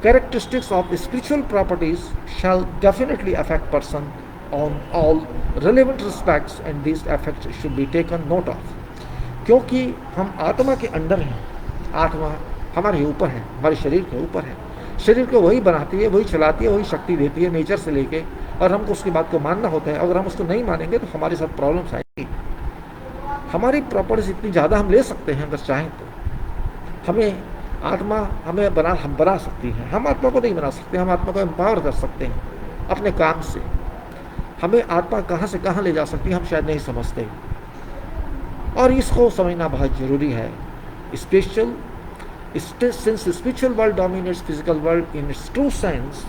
characteristics of spiritual properties shall definitely affect person on all relevant respects and these effects should be taken note of। क्योंकि हम आत्मा के अंदर हैं, आत्मा हमारे ऊपर है, हमारे शरीर के ऊपर है। शरीर को वही बनाती है, वही चलाती है, वही शक्ति देती है नेचर से लेके, और हमको उसकी बात को मानना होता है। अगर हम उसको नहीं मानेंगे तो हमारे साथ प्रॉब्लम्स आएंगी। हमारी प्रॉपर्टीज इतनी ज़्यादा हम ले सकते हैं अगर चाहें तो। हमें आत्मा हम बना सकती है, हम आत्मा को नहीं बना सकते। हम आत्मा को एम्पावर कर सकते हैं अपने काम से। हमें आत्मा कहाँ से कहाँ ले जा सकती है हम शायद नहीं समझते, और इसको समझना बहुत ज़रूरी है। Special since the spiritual world dominates physical world in its true sense,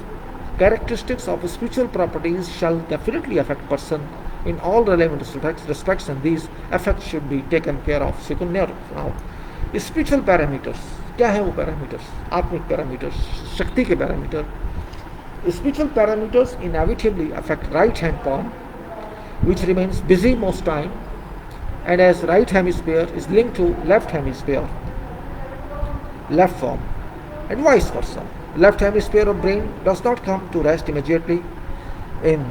characteristics of spiritual properties shall definitely affect person in all relevant respects and these effects should be taken care of. Secondary now, spiritual parameters क्या है? वो पैरामीटर्स, आत्मिक पैरामीटर्स, शक्ति के parameter. Spiritual parameters inevitably affect right hand palm, which remains busy most time, and as right hemisphere is linked to left hemisphere, left form, and vice versa. Left hemisphere of brain does not come to rest immediately in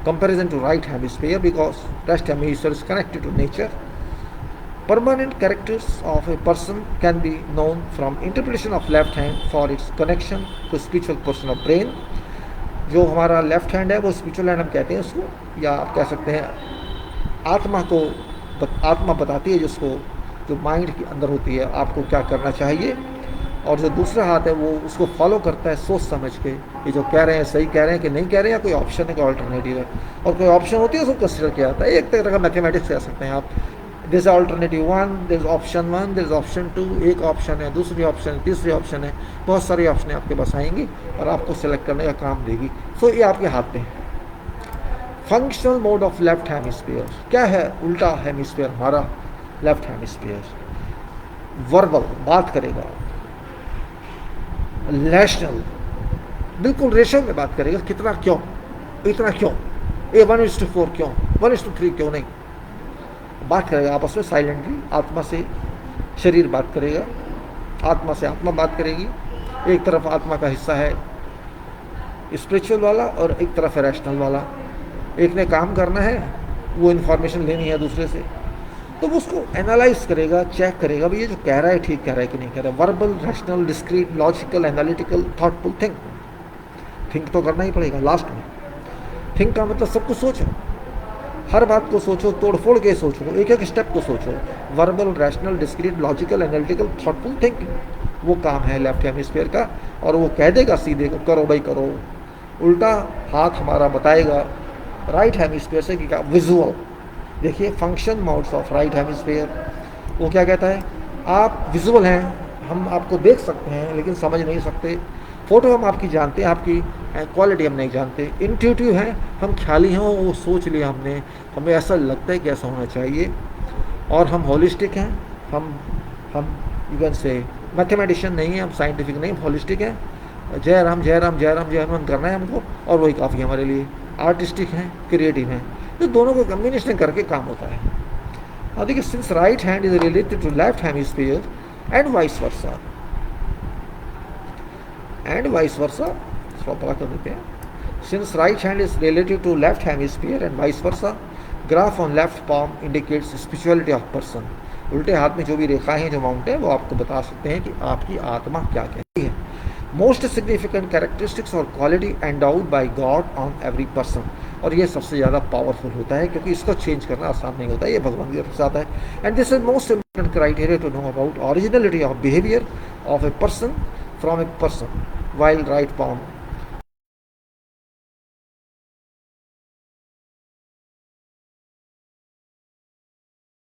comparison to right hemisphere because rest hemisphere is connected to nature. Permanent characters of a person can be known from interpretation of left hand for its connection to spiritual portion of brain. जो हमारा लेफ्ट हैंड है वो स्पिरिचुअल हैंड हम कहते हैं उसको, या आप कह सकते हैं आत्मा को आत्मा बताती है जिसको, जो माइंड के अंदर होती है आपको क्या करना चाहिए, और जो दूसरा हाथ है वो उसको फॉलो करता है सोच समझ के, ये जो कह रहे हैं सही कह रहे हैं कि नहीं कह रहे हैं, या कोई ऑप्शन है, कोई ऑल्टरनेटिव है। और कोई ऑप्शन होती है उसको कंसिडर किया जाता है। एक तरह का मैथमेटिक्स कह सकते हैं आप। This is alternative 1, this is option 1, this is option 2, एक ऑप्शन है, दूसरी ऑप्शन है, तीसरी ऑप्शन है, बहुत सारी ऑप्शन आपके पास आएंगी और आपको सेलेक्ट करने का काम देगी। सो ये आपके हाथ में है। Functional mode of left hemisphere क्या है? उल्टा हेमिस्फीयर हमारा लेफ्ट हेमिस्फीयर। वर्बल, बात करेगा। रैशनल, बिल्कुल रेशो में बात करेगा, कितना क्यों, इतना क्यों, ये 1:4 क्यों, 1:3 क्यों नहीं, बात करेगा आपस में साइलेंटली। आत्मा से शरीर बात करेगा, आत्मा से आत्मा बात करेगी। एक तरफ आत्मा का हिस्सा है स्पिरिचुअल वाला और एक तरफ है रैशनल वाला। एक ने काम करना है, वो इन्फॉर्मेशन लेनी है दूसरे से, तो वो उसको एनालाइज करेगा, चेक करेगा भाई ये जो कह रहा है ठीक कह रहा है कि नहीं कह रहा है। Verbal, rational, discrete, logical, analytical, thoughtful, think तो करना ही पड़ेगा लास्ट में। थिंक का मतलब सब कुछ सोचो, हर बात को सोचो, तोड़ फोड़ के सोचो, एक एक स्टेप को सोचो। Verbal, rational, discrete, logical, analytical, thoughtful thinking, वो काम है लेफ्ट हेमिस्फीयर का। और वो कह देगा सीधे करो भाई करो। उल्टा हाथ हमारा बताएगा राइट हेमिस्फीयर से कि क्या, विजुअल। देखिए function modes of right hemisphere, वो क्या कहता है, आप विजुअल हैं, हम आपको देख सकते हैं लेकिन समझ नहीं सकते। फ़ोटो हम आपकी जानते हैं, आपकी क्वालिटी हम नहीं जानते। इंट्यूटिव हैं, हम ख्याली हैं, वो सोच लिया हमने, हमें ऐसा लगता है कि ऐसा होना चाहिए। और हम होलिस्टिक हैं, हम यू कैन से मैथमेटिशियन नहीं है, हम साइंटिफिक नहीं, होलिस्टिक हैं। जय राम जय राम जय राम जय राम करना है हमको, और वही काफ़ी है हमारे लिए। आर्टिस्टिक हैं, क्रिएटिव हैं, तो दोनों को कम्बिनेशन करके काम होता है। अब देखिए, since right hand is related to left hemisphere and vice versa, पता कर देते हैं। Since right hand is related to left hemisphere and vice versa, graph on left palm indicates spirituality of person. उल्टे हाथ में जो भी रेखाएं हैं, जो माउंट है, वो आपको बता सकते हैं कि आपकी आत्मा क्या कहती है। मोस्ट सिग्निफिकेंट कैरेक्टरिस्टिक्स और quality endowed by god on every person, और ये सबसे ज़्यादा पावरफुल होता है क्योंकि इसको चेंज करना आसान नहीं होता है, ये भगवान की तरफ से आता है। And this is most important criteria to know about originality of behaviour of a person from a person while right palm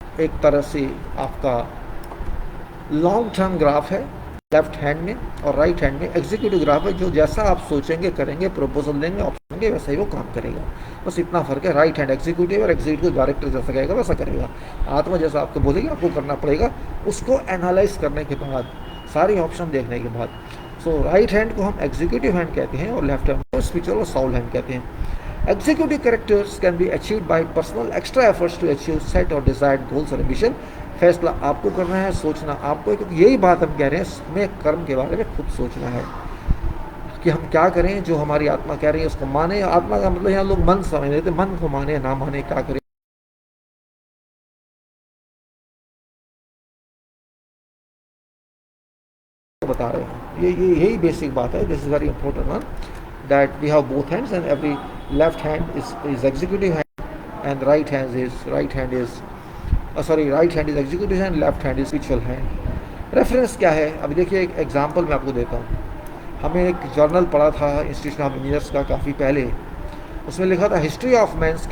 एक तरह से आपका लॉन्ग टर्म ग्राफ है लेफ्ट हैंड में, और राइट हैंड में एग्जीक्यूटिव ग्राफ है, जो जैसा आप सोचेंगे करेंगे, प्रपोजल देंगे, ऑप्शन देंगे, वैसा ही वो काम करेगा। बस इतना फर्क है, राइट हैंड एग्जीक्यूटिव और एग्जीक्यूटिव डायरेक्टर जैसा कहेगा वैसा करेगा। आत्मा जैसा आपको बोलेगी आपको करना पड़ेगा, उसको एनालाइज करने के बाद, सारी ऑप्शन देखने के बाद। सो राइट हैंड को हम एग्जीक्यूटिव हैंड कहते हैं और लेफ्ट हैंड को स्पिरिचुअल और साउल हैंड कहते हैं। Executive characters can be achieved by personal extra efforts to achieve set और डिजायर्ड गोल्स और एम्बिशन। फैसला आपको करना है, सोचना आपको है, क्योंकि यही बात हम कह रहे हैं, हमें कर्म के बारे में खुद सोचना है कि हम क्या करें। जो हमारी आत्मा कह रही है उसको माने। आत्मा का मतलब यहाँ लोग मन समझ लेते, मन को माने ना माने, क्या करें। बता रहे हैं, ये यही बेसिक बात है। This is very important one, that we have both hands and every left hand is executive hand and right hand is executive hand, left hand is spiritual hand. Reference क्या है, अभी देखिए एक एग्जांपल मैं आपको देता हूँ। हमें एक जर्नल पढ़ा था इंस्टीट्यूशन ऑफ इंजीनियर्स का काफ़ी पहले, उसमें लिखा था history of man's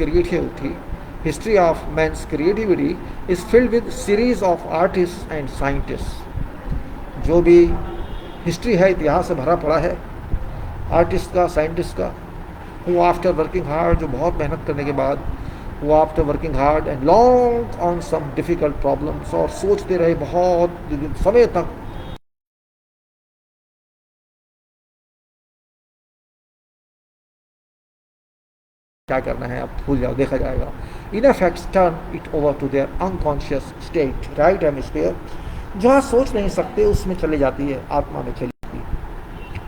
creativity is filled with series of artist and scientist. जो भी हिस्ट्री है, इतिहास से भरा पड़ा है आर्टिस्ट का, साइंटिस्ट का, वो आफ्टर वर्किंग हार्ड, जो बहुत मेहनत करने के बाद, वो after working hard and long on some difficult problems, और सोचते रहे बहुत समय तक क्या करना है, आप भूल जाओ, देखा जाएगा। In effects turn it over to there unconscious state, right hemisphere, जहाँ सोच नहीं सकते उसमें चले जाती है, आत्मा में चली जाती है।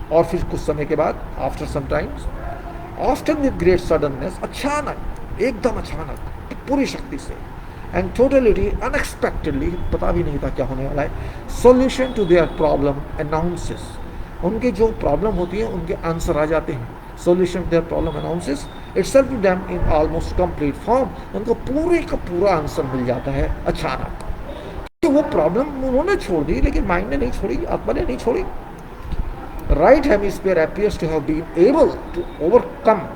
और फिर कुछ समय के बाद, after some times, often with great suddenness, अचानक, एकदम अचानक, पूरी शक्ति से, एंड टोटलिटी, अनएक्सपेक्टेडली, पता भी नहीं था क्या होने वाला है, solution to their problem announces, उनकी जो प्रॉब्लम होती है उनके आंसर आ जाते हैं। Solution to their problem announces itself to them in almost complete form, उनको पूरे का पूरा आंसर मिल जाता है अचानक। तो वो प्रॉब्लम उन्होंने छोड़ दी, लेकिन माइंड ने नहीं छोड़ी, आत्मा ने नहीं छोड़ी। Right hemisphere appears to have been able to overcome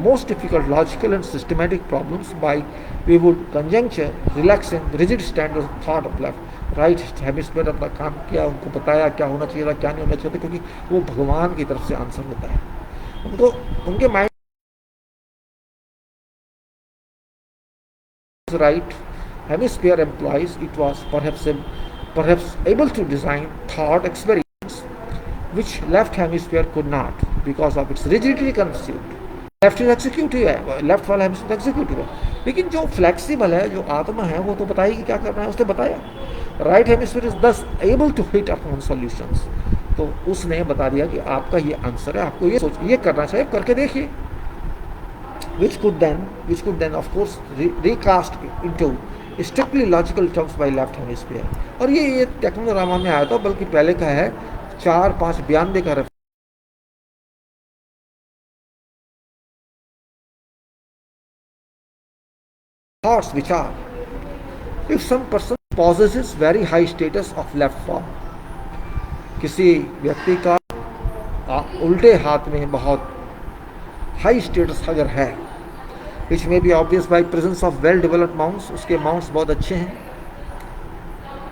most difficult logical and systematic problems by vivid conjuncture, relaxing rigid standards of thought of left. Right hemisphere अपना काम किया, उनको बताया क्या होना चाहिए था, क्या नहीं होना चाहिए था, क्योंकि वो भगवान की तरफ से आंसर होता है। उनको उनके mind right hemisphere employees, it was perhaps able to design thought experiments which left hemisphere could not because of its rigidity conceived. Left is executive है, लेफ्ट वाला हेमिस्फीयर एग्जीक्यूटिव है, लेकिन जो फ्लेक्सिबल है, जो आत्मा है, वो तो बताएगी क्या करना है, उसने बताया। Right hemisphere is thus able to hit upon solutions, तो उसने बता दिया कि आपका ये आंसर है, आपको ये करना चाहिए, करके देखिए। which could then of course recast into strictly logical terms by left hemisphere। और ये टेक्नोरामा में आया था, बल्कि पहले का है 4-5-92 का thoughts which are, if some person possesses very high status of left form, किसी व्यक्ति का उल्टे हाथ में बहुत हाई स्टेटस अगर है, which may be obvious by presence of well developed mounts, उसके माउंट्स बहुत अच्छे हैं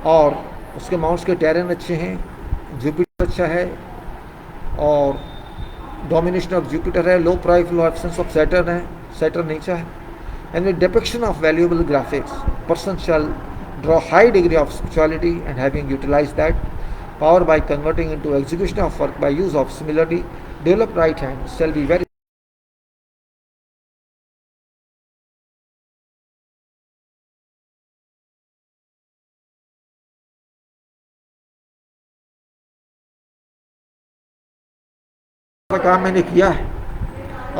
और उसके माउंट्स के टेरेन अच्छे हैं, जुपिटर अच्छा है और डोमिनेशन ऑफ जुपिटर है, लो प्राइफल और एब्सेंस ऑफ सैटर्न है, सैटर्न नीचा है, and with depiction of valuable graphics, person shall draw high degree of spirituality, and having utilized that power by converting into execution of work by use of similarly developed right hand shall be very काम मैंने किया है।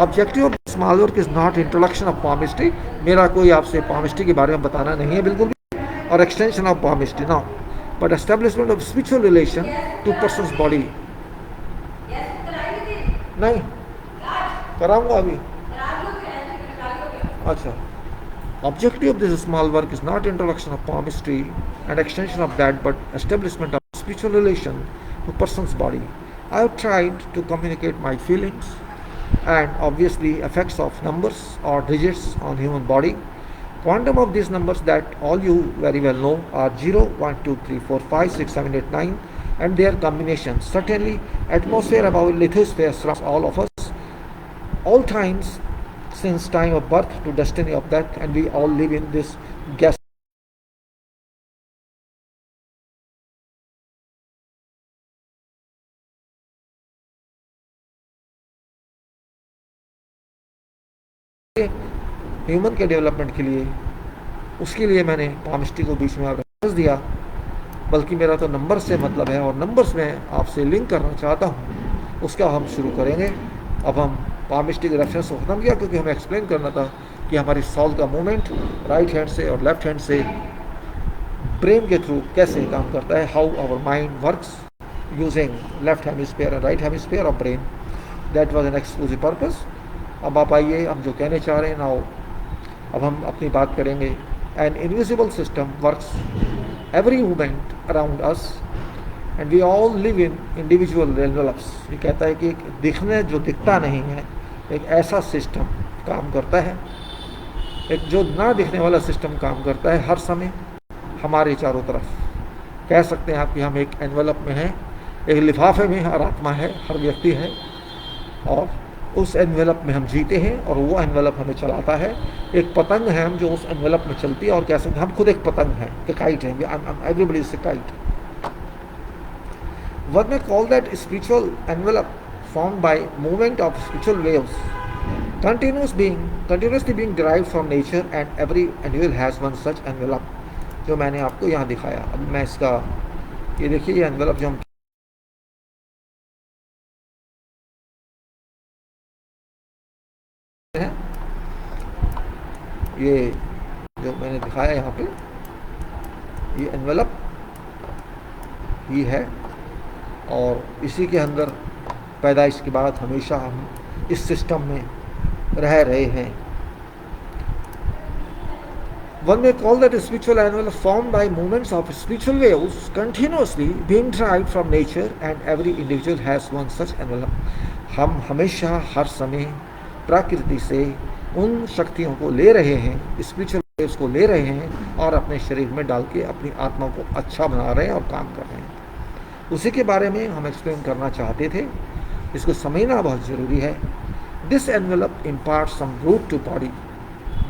Objective of small work is not introduction of palmistry, मेरा कोई आपसे पामिस्ट्री के बारे में बताना नहीं है बिल्कुल भी, और एक्सटेंशन ऑफ पामिस्ट्री ना, but establishment of spiritual relation to persons body. नहीं कराऊंगा अभी। अच्छा, objective of this small work is not introduction of palmistry and extension of that, but establishment of spiritual relation to persons body. I have tried to communicate my feelings and obviously effects of numbers or digits on human body. Quantum of these numbers that all you very well know are 0, 1, 2, 3, 4, 5, 6, 7, 8, 9 and their combinations. Certainly atmosphere above lithosphere surrounds all of us, all times since time of birth to destiny of death, and we all live in this gas human के डेवलपमेंट के लिए। उसके लिए मैंने पामिस्ट्री को बीच में रेफरेंस दिया, बल्कि मेरा तो नंबर से मतलब है और नंबर्स में आपसे लिंक करना चाहता हूँ, उसका हम शुरू करेंगे। अब हम पामिस्ट्री के रेफरेंस को ख़त्म किया क्योंकि हमें एक्सप्लेन करना था कि हमारी सॉल का मूवमेंट राइट हैंड से और लेफ्ट हैंड से ब्रेन के थ्रू कैसे काम करता है, how our mind works using left hemisphere and right hemisphere of brain. That was an exclusive purpose. अब आप आइए, हम जो कहने चाह रहे हैं नाउ, अब हम अपनी बात करेंगे। An invisible system works every movement around us and we all live in individual envelopes. ये कहता है कि एक दिखने जो दिखता नहीं है, एक ऐसा सिस्टम काम करता है, एक जो ना दिखने वाला सिस्टम काम करता है हर समय हमारे चारों तरफ। कह सकते हैं आप कि हम एक एनवेलप में हैं, एक लिफाफे में हर आत्मा है, हर व्यक्ति है, और उस एनवेलप में हम जीते हैं और वो एनवेलप हमें चलाता है। एक पतंग है हम जो उस एनवेलप में चलती है, और कह सकते हैं हम खुद एक पतंग हैं, एक काइट है, everybody is a kite. One may call that spiritual envelope formed by movement of spiritual waves continuously being derived from nature, and every individual has one such envelope, जो मैंने आपको यहाँ दिखाया। अब मैं इसका ये देखिए, ये एनवेलप जो हम हैं, ये जो मैंने दिखाया यहाँ पे, ये एनवेलप ये है, और इसी के अंदर पैदाइश के बाद हमेशा हम इस सिस्टम में रह रहे हैं। One may call that a spiritual envelope formed by movements of spiritual waves continuously being derived from nature, and every individual has one such envelope. हम हमेशा हर समय प्रकृति से उन शक्तियों को ले रहे हैं, स्पिरिचुअल वेव्स को ले रहे हैं और अपने शरीर में डाल के अपनी आत्मा को अच्छा बना रहे हैं और काम कर रहे हैं। उसी के बारे में हम एक्सप्लेन करना चाहते थे, इसको समझना बहुत ज़रूरी है। This envelope imparts some root to body.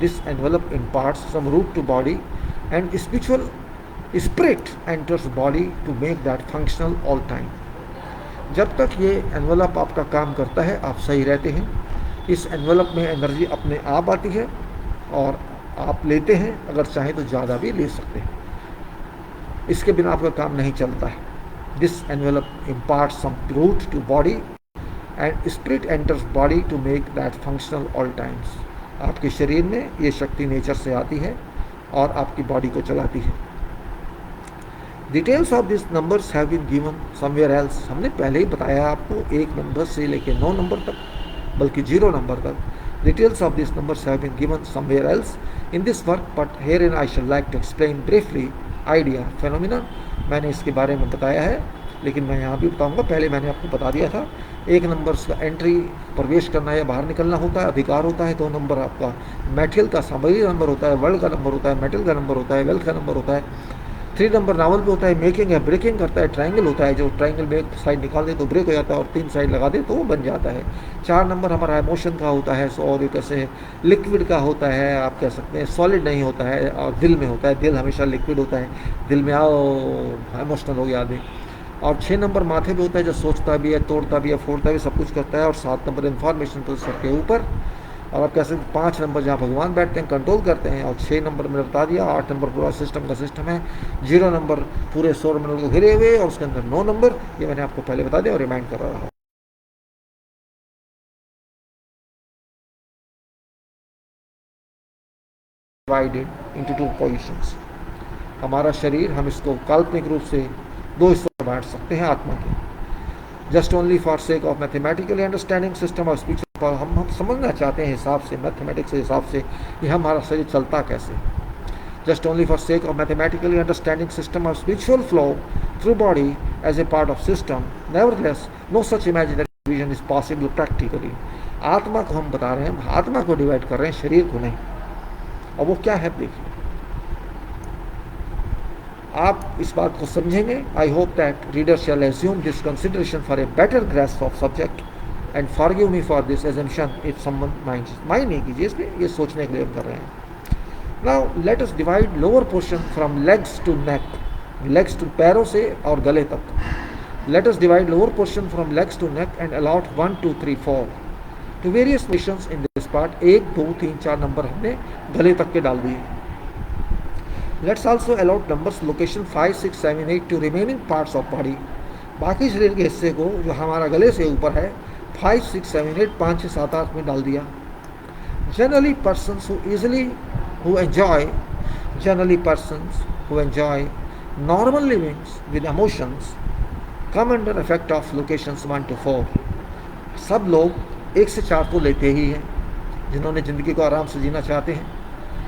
This envelope imparts some root to body and spiritual spirit enters body to make that functional all time. जब तक ये एनवलप आपका काम करता है आप सही रहते हैं. इस एनवलप में एनर्जी अपने आप आती है और आप लेते हैं, अगर चाहें तो ज़्यादा भी ले सकते हैं. इसके बिना आपका काम नहीं चलता है. This envelope impart some root to body and spirit enters body to make that functional all times. आपके शरीर में ये शक्ति नेचर से आती है और आपकी बॉडी को चलाती है. Details of this numbers have been given somewhere else. हमने पहले ही बताया आपको 1 नंबर से लेकर 9 नंबर तक, बल्कि 0 नंबर तक. Details of this numbers have been given somewhere else in this work, but here in I should like to explain briefly idea phenomena. मैंने इसके बारे में बताया है, लेकिन मैं यहाँ भी बताऊँगा. पहले मैंने आपको बता दिया था 1 नंबर का एंट्री, प्रवेश करना या बाहर निकलना होता है, अधिकार होता है. 2 नंबर आपका मेटेरियल का सामग्री नंबर होता है, वर्ल्ड का नंबर होता है, मेटल का नंबर होता है, वेल्थ का नंबर होता है. 3 नंबर नावल पे होता है, मेकिंग है, ब्रेकिंग करता है. ट्रायंगल होता है, जो ट्रायंगल में एक साइड निकाल दे तो ब्रेक हो जाता है और 3 साइड लगा दे तो वो बन जाता है. 4 नंबर हमारा इमोशन का होता है, और कैसे लिक्विड का होता है, आप कह सकते हैं सॉलिड नहीं होता है, और दिल में होता है. दिल हमेशा लिक्विड होता है. दिल में आओ इमोशनल हो गया आदमी. और 6 नंबर माथे पे होता है, जो सोचता भी है, तोड़ता भी है, फोड़ता भी, सब कुछ करता है. और 7 नंबर इन्फॉर्मेशन तो सर के ऊपर. और आप कह सकते हैं 5 नंबर जहाँ भगवान बैठते हैं, कंट्रोल करते हैं. और 6 नंबर मैंने बता दिया. 8 नंबर पूरा सिस्टम का सिस्टम है. 0 नंबर पूरे सौर मंडल को घिरे हुए, और उसके अंदर 9 नंबर, ये मैंने आपको पहले बता दिया और रिमाइंड कर रहा हूँ. Divided into 2 positions. हमारा शरीर, हम इसको काल्पनिक रूप से 2 हिस्सों में बांट सकते हैं आत्मा के. Just only for sake of mathematically understanding system of speech. हम समझना चाहते हैं हिसाब से, मैथमेटिक्स के हिसाब से कि हमारा शरीर चलता कैसे. Just only for sake of mathematically understanding system of spiritual flow through body as a part of system, nevertheless no such imaginary vision is possible practically. आत्मा को हम बता रहे हैं, आत्मा को डिवाइड कर रहे हैं, शरीर को नहीं. और वो क्या है देखिए, आप इस बात को समझेंगे. I hope that reader shall assume this consideration for a better grasp of subject and forgive me for this assumption if someone minds. Mind नहीं कीजिए, इसलिए ये सोचने के लिए हम कर रहे हैं. Now let us divide lower portion from legs to neck. Legs to पैरों से और गले तक. Let us divide lower portion from legs to neck and allot 1 2 3 4 to various missions in this part. 1 2 3 4 number हमने गले तक के डाल दिए. Let's also allot numbers location 5 6 7 8 to remaining parts of body. बाकी शरीर के हिस्से को जो हमारा गले से ऊपर है 5 6 7 8 5 6 7 8 में डाल दिया. Generally persons who enjoy normal livings with emotions come under effect of locations 1 to 4. सब लोग 1 से 4 को लेते ही हैं. जिन्होंने ज़िंदगी को आराम से जीना चाहते हैं,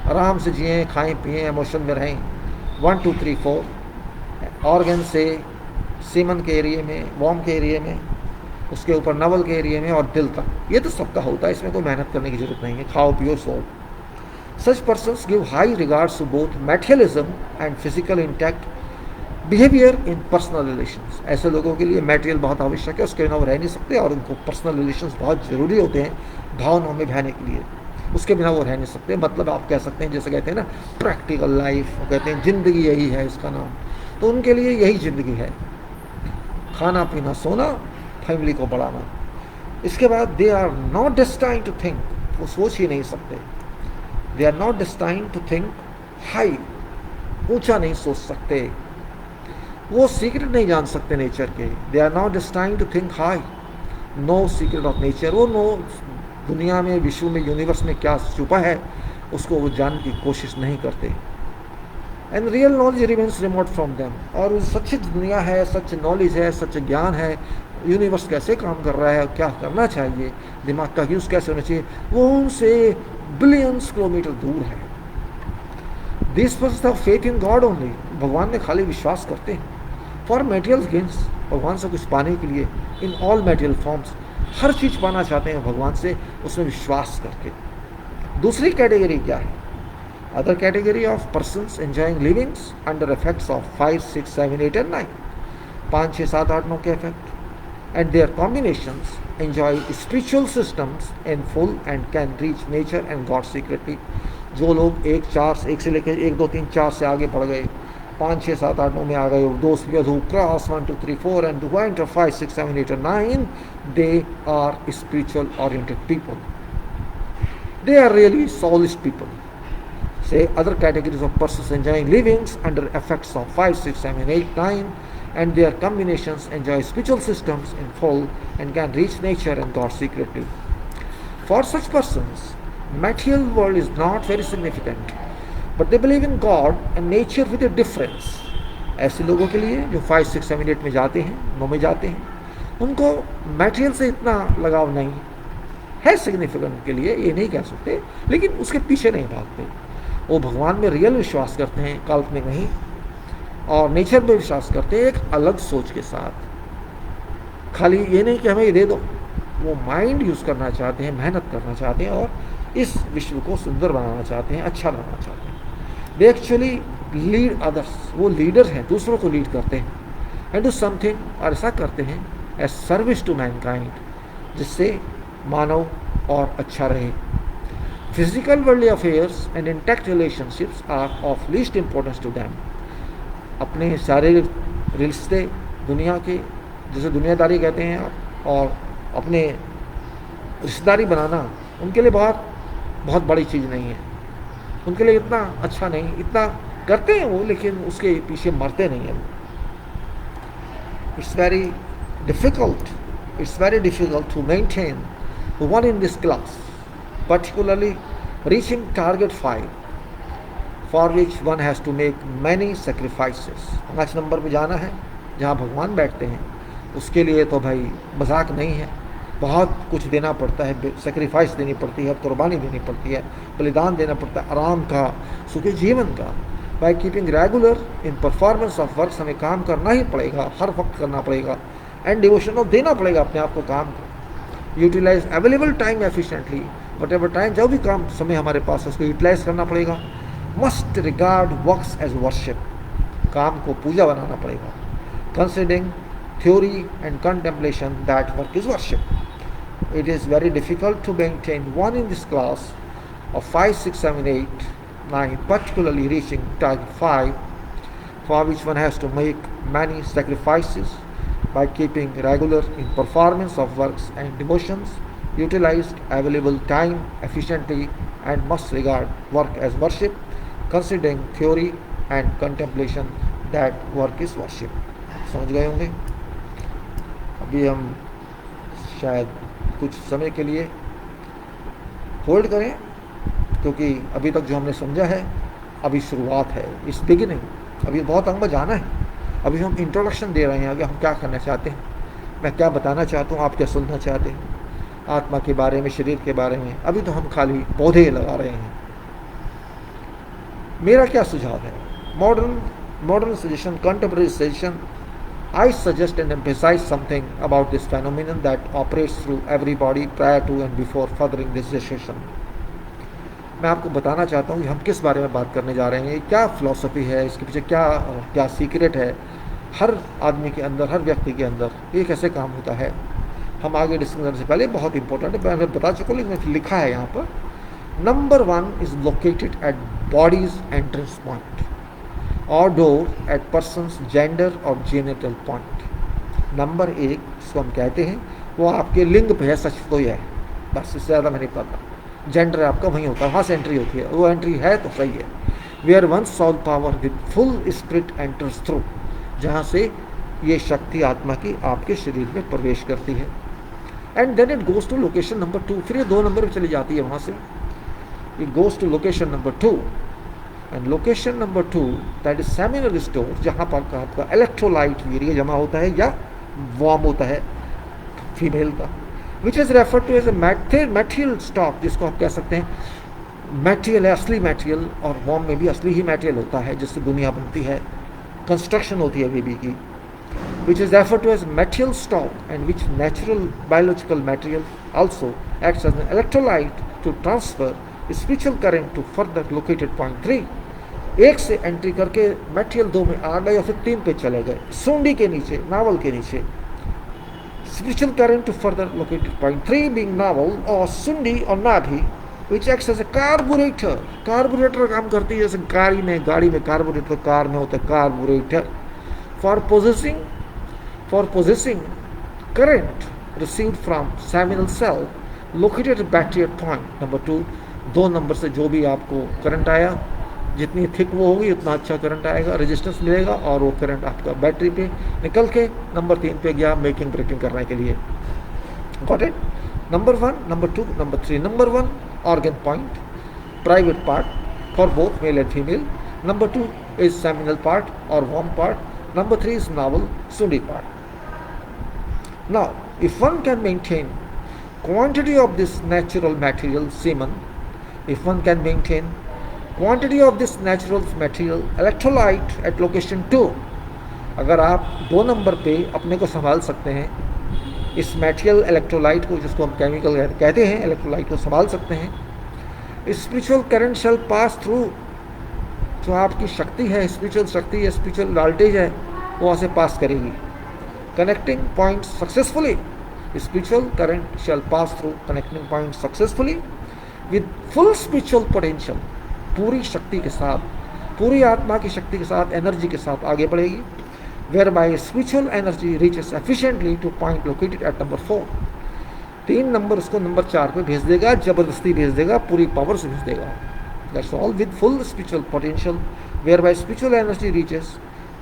आराम से जिएँ, खाएं पिएँ, इमोशन में रहें. 1 2 3 4 ऑर्गन से सीमन के एरिए में, वॉर्म के एरिए में, उसके ऊपर नवल के एरिए में और दिल तक. ये तो सबका होता है, इसमें कोई मेहनत करने की जरूरत नहीं है. खाओ पियो सो. Such persons give high regards to both materialism and physical intact behaviour in personal relations. ऐसे लोगों के लिए मैटेरियल बहुत आवश्यक है, उसके बिना वो रह नहीं सकते. और उनको पर्सनल रिलेशंस बहुत ज़रूरी होते हैं भावनाओं में बहने के लिए. उसके बिना वो रह नहीं सकते. मतलब आप कह सकते हैं, जैसे कहते हैं ना प्रैक्टिकल लाइफ, वो कहते हैं ज़िंदगी यही है इसका नाम. तो उनके लिए यही ज़िंदगी है, खाना पीना सोना, फैमिली को बढ़ाना. इसके बाद they are not destined to think. वो सोच ही नहीं सकते. They are not destined to think high. ऊंचा नहीं सोच सकते. वो सीक्रेट नहीं जान सकते नेचर के. They are not destined to think high. No secret of nature. वो नो दुनिया में, विश्व में, यूनिवर्स में क्या छुपा है उसको वो जानने की कोशिश नहीं करते. And real knowledge remains remote from them. और सच्ची दुनिया है, सच नॉलेज है, सच ज्ञान है, यूनिवर्स कैसे काम कर रहा है, क्या करना चाहिए, दिमाग का यूज़ कैसे होना चाहिए, वो उनसे बिलियंस किलोमीटर दूर है. This person have faith in God only. भगवान में खाली विश्वास करते हैं. For material gains. भगवान से कुछ पाने के लिए, इन ऑल मेटेरियल फॉर्म्स, हर चीज़ पाना चाहते हैं भगवान से, उसमें विश्वास करके. दूसरी कैटेगरी क्या है? Other category of persons enjoying livings under effects of 5 6 7 8 and 9. 5 6 7 8 9 के effect. And their combinations enjoy spiritual systems in full and can reach nature and God secretly. जो लोग 1 से लेकर 1 2 3 4 से आगे बढ़ गए, 5 6 7 8 9 में आ गए, दोस्त people who cross 1 2 3 4 and who enter 5 6 7 8 and 9, they are spiritual oriented people. They are really soulist people. Say other categories of persons enjoying livings under effects of 5 6 7 8 9 and their combinations enjoy spiritual systems in full and can reach nature and God secretly. For such persons, material world is not very significant, but they believe in God and nature with a difference. ऐसे लोगों के लिए जो 5 6 7 8 में जाते हैं, 9 में जाते हैं, उनको मटेरियल से इतना लगाव नहीं है। सिग्निफिकेंट के लिए ये नहीं कह सकते, लेकिन उसके पीछे नहीं भागते। वो भगवान में रियल विश्वास करते हैं, काल्पनिक नहीं, और नेचर में विश्वास करते हैं एक अलग सोच के साथ। खाली ये नहीं कि हमें ये दे दो, वो माइंड यूज़ करना चाहते हैं, मेहनत करना चाहते हैं और इस विश्व को सुंदर बनाना चाहते हैं, अच्छा बनाना चाहते हैं। दे एक्चुअली लीड अदर्स, वो लीडर हैं, दूसरों को लीड करते हैं, एंड डू समथिंग, और ऐसा करते हैं एज सर्विस टू मैनकाइंड, जिससे मानव और अच्छा रहे। Physical worldly affairs and intact relationships are of least importance to them. अपने शारीरिक रिश्ते दुनिया के, जैसे दुनियादारी कहते हैं आप, और अपने रिश्तेदारी बनाना उनके लिए बहुत बहुत बड़ी चीज़ नहीं है। उनके लिए इतना अच्छा नहीं, इतना करते हैं वो, लेकिन उसके पीछे मरते नहीं हैं। It's very difficult to maintain one in this class, particularly reaching target 5, for which one has to make many sacrifices. 5 number पे जाना है जहाँ भगवान बैठते हैं, उसके लिए तो भाई मजाक नहीं है, बहुत कुछ देना पड़ता है, सेक्रीफाइस देनी पड़ती है, कुर्बानी देनी पड़ती है, बलिदान देना पड़ता है, आराम का, सुखी जीवन का। By keeping regular in performance of work, हमें काम करना ही पड़ेगा, हर वक्त करना पड़ेगा, एंड डिवोशन और देना पड़ेगा अपने आप को काम को। Utilise available time efficiently, whatever time, जो भी काम समय हमारे पास है उसको यूटिलाइज करना पड़ेगा। Must regard works as worship, काम को पूजा बनाना पड़ेगा। Considering theory and contemplation that work is worship. It is very difficult to maintain one in this class of 5 6 7 8 9, particularly reaching target 5, for which one has to make many sacrifices by keeping regular in performance of works and devotions, utilized available time efficiently, and must regard work as worship, considering theory and contemplation that work is worship. समझ गए होंगे। अभी हम शायद कुछ समय के लिए होल्ड करें, क्योंकि अभी तक जो हमने समझा है अभी शुरुआत है, इस बिगिनिंग, अभी बहुत अंग जाना है। अभी हम इंट्रोडक्शन दे रहे हैं कि हम क्या करना चाहते हैं, मैं क्या बताना चाहता हूँ, आप क्या सुनना चाहते हैं आत्मा के बारे में, शरीर के बारे में। अभी तो हम खाली पौधे लगा रहे हैं। मेरा क्या सुझाव है? Modern suggestion, contemporary suggestion, I suggest and emphasize something about this phenomenon that operates through everybody prior to and before furthering this session. मैं आपको बताना चाहता हूँ कि हम किस बारे में बात करने जा रहे हैं, क्या फ़िलॉसफी है, इसके पीछे क्या सीक्रेट है हर आदमी के अंदर, हर व्यक्ति के अंदर, ये कैसे काम होता है। हम आगे डिस्कस करने से पहले, बहुत इंपॉर्टेंट है, मैंने बता चुका हूँ, लेकिन लिखा है यहाँ पर। Number 1 is located at bodies entrance point और डोर एट पर्सनस जेंडर और जेनिटल पॉइंट। नंबर 1 इसको हम कहते हैं, वो आपके लिंग पे है, सच तो यह है, बस इससे ज़्यादा मैं नहीं पता। जेंडर आपका वहीं होता है, वहाँ से एंट्री होती है, वो एंट्री है तो सही है। Where one soul power with full spirit enters through, जहाँ से ये शक्ति आत्मा की आपके शरीर में प्रवेश करती है। And then it goes to location number 2, फिर ये 2 नंबर पर चली जाती है, वहाँ से it goes to location number 2। And location number 2 that is seminal store, जहाँ पर आपका इलेक्ट्रोलाइट वीर्य जमा होता है या वॉर्म होता है फीमेल का, which is refer to as a material stock, जिसको आप कह सकते हैं मैटेरियल है, असली मैटेरियल, और वॉर्म में भी असली ही मैटेरियल होता है जिससे दुनिया बनती है, कंस्ट्रक्शन होती है बेबी की, which is referred to as material stock and which natural biological material also acts as an electrolyte to transfer spiritual current to further located point 3। 1 से एंट्री करके मटेरियल 2 में आ गए और फिर 3 पे चले गए, सूंडी के नीचे, नावल के नीचे। Spiritual current to further located point 3 being navel और सुंडी और नाभि which acts as a carburettor. Carburettor काम करती है जैसे गाड़ी में कार्बोरेटर, कार में होता है carburettor. For possessing current received from seminal cell located battery at point number 2। 2 number से जो भी आपको करंट आया, जितनी थिक वो होगी उतना अच्छा करंट आएगा, रेजिस्टेंस मिलेगा, और वो करंट आपका बैटरी पे निकल के नंबर 3 पे गया मेकिंग ब्रेकिंग करने के लिए। Got it? Number 1, number 2, number 3। Number 1 organ point, private part for both male and female. Number 2 is seminal part or worm part. Number 3 is navel sundi part. Now, if one can maintain quantity of this natural material semen, if one can maintain quantity of this natural material electrolyte at location 2, अगर आप 2 नंबर पे अपने को संभाल सकते हैं, इस मेटेरियल इलेक्ट्रोलाइट को, जिसको हम केमिकल कहते हैं, इलेक्ट्रोलाइट को संभाल सकते हैं, spiritual current shall pass through. जो आपकी शक्ति है, स्पिरिचुअल शक्ति है, स्पिरिचुअल वोल्टेज है, वो वहाँ से पास करेगी। Connecting point successfully, spiritual current shall pass through connecting point successfully with full spiritual potential. पूरी शक्ति के साथ, पूरी आत्मा की शक्ति के साथ, एनर्जी के साथ आगे बढ़ेगी। whereby spiritual energy reaches efficiently to point located at number 4। 3 number उसको नंबर 4 पे भेज देगा, जबरदस्ती भेज देगा, पूरी पावर से भेज देगा। That's all with full spiritual potential, whereby spiritual energy reaches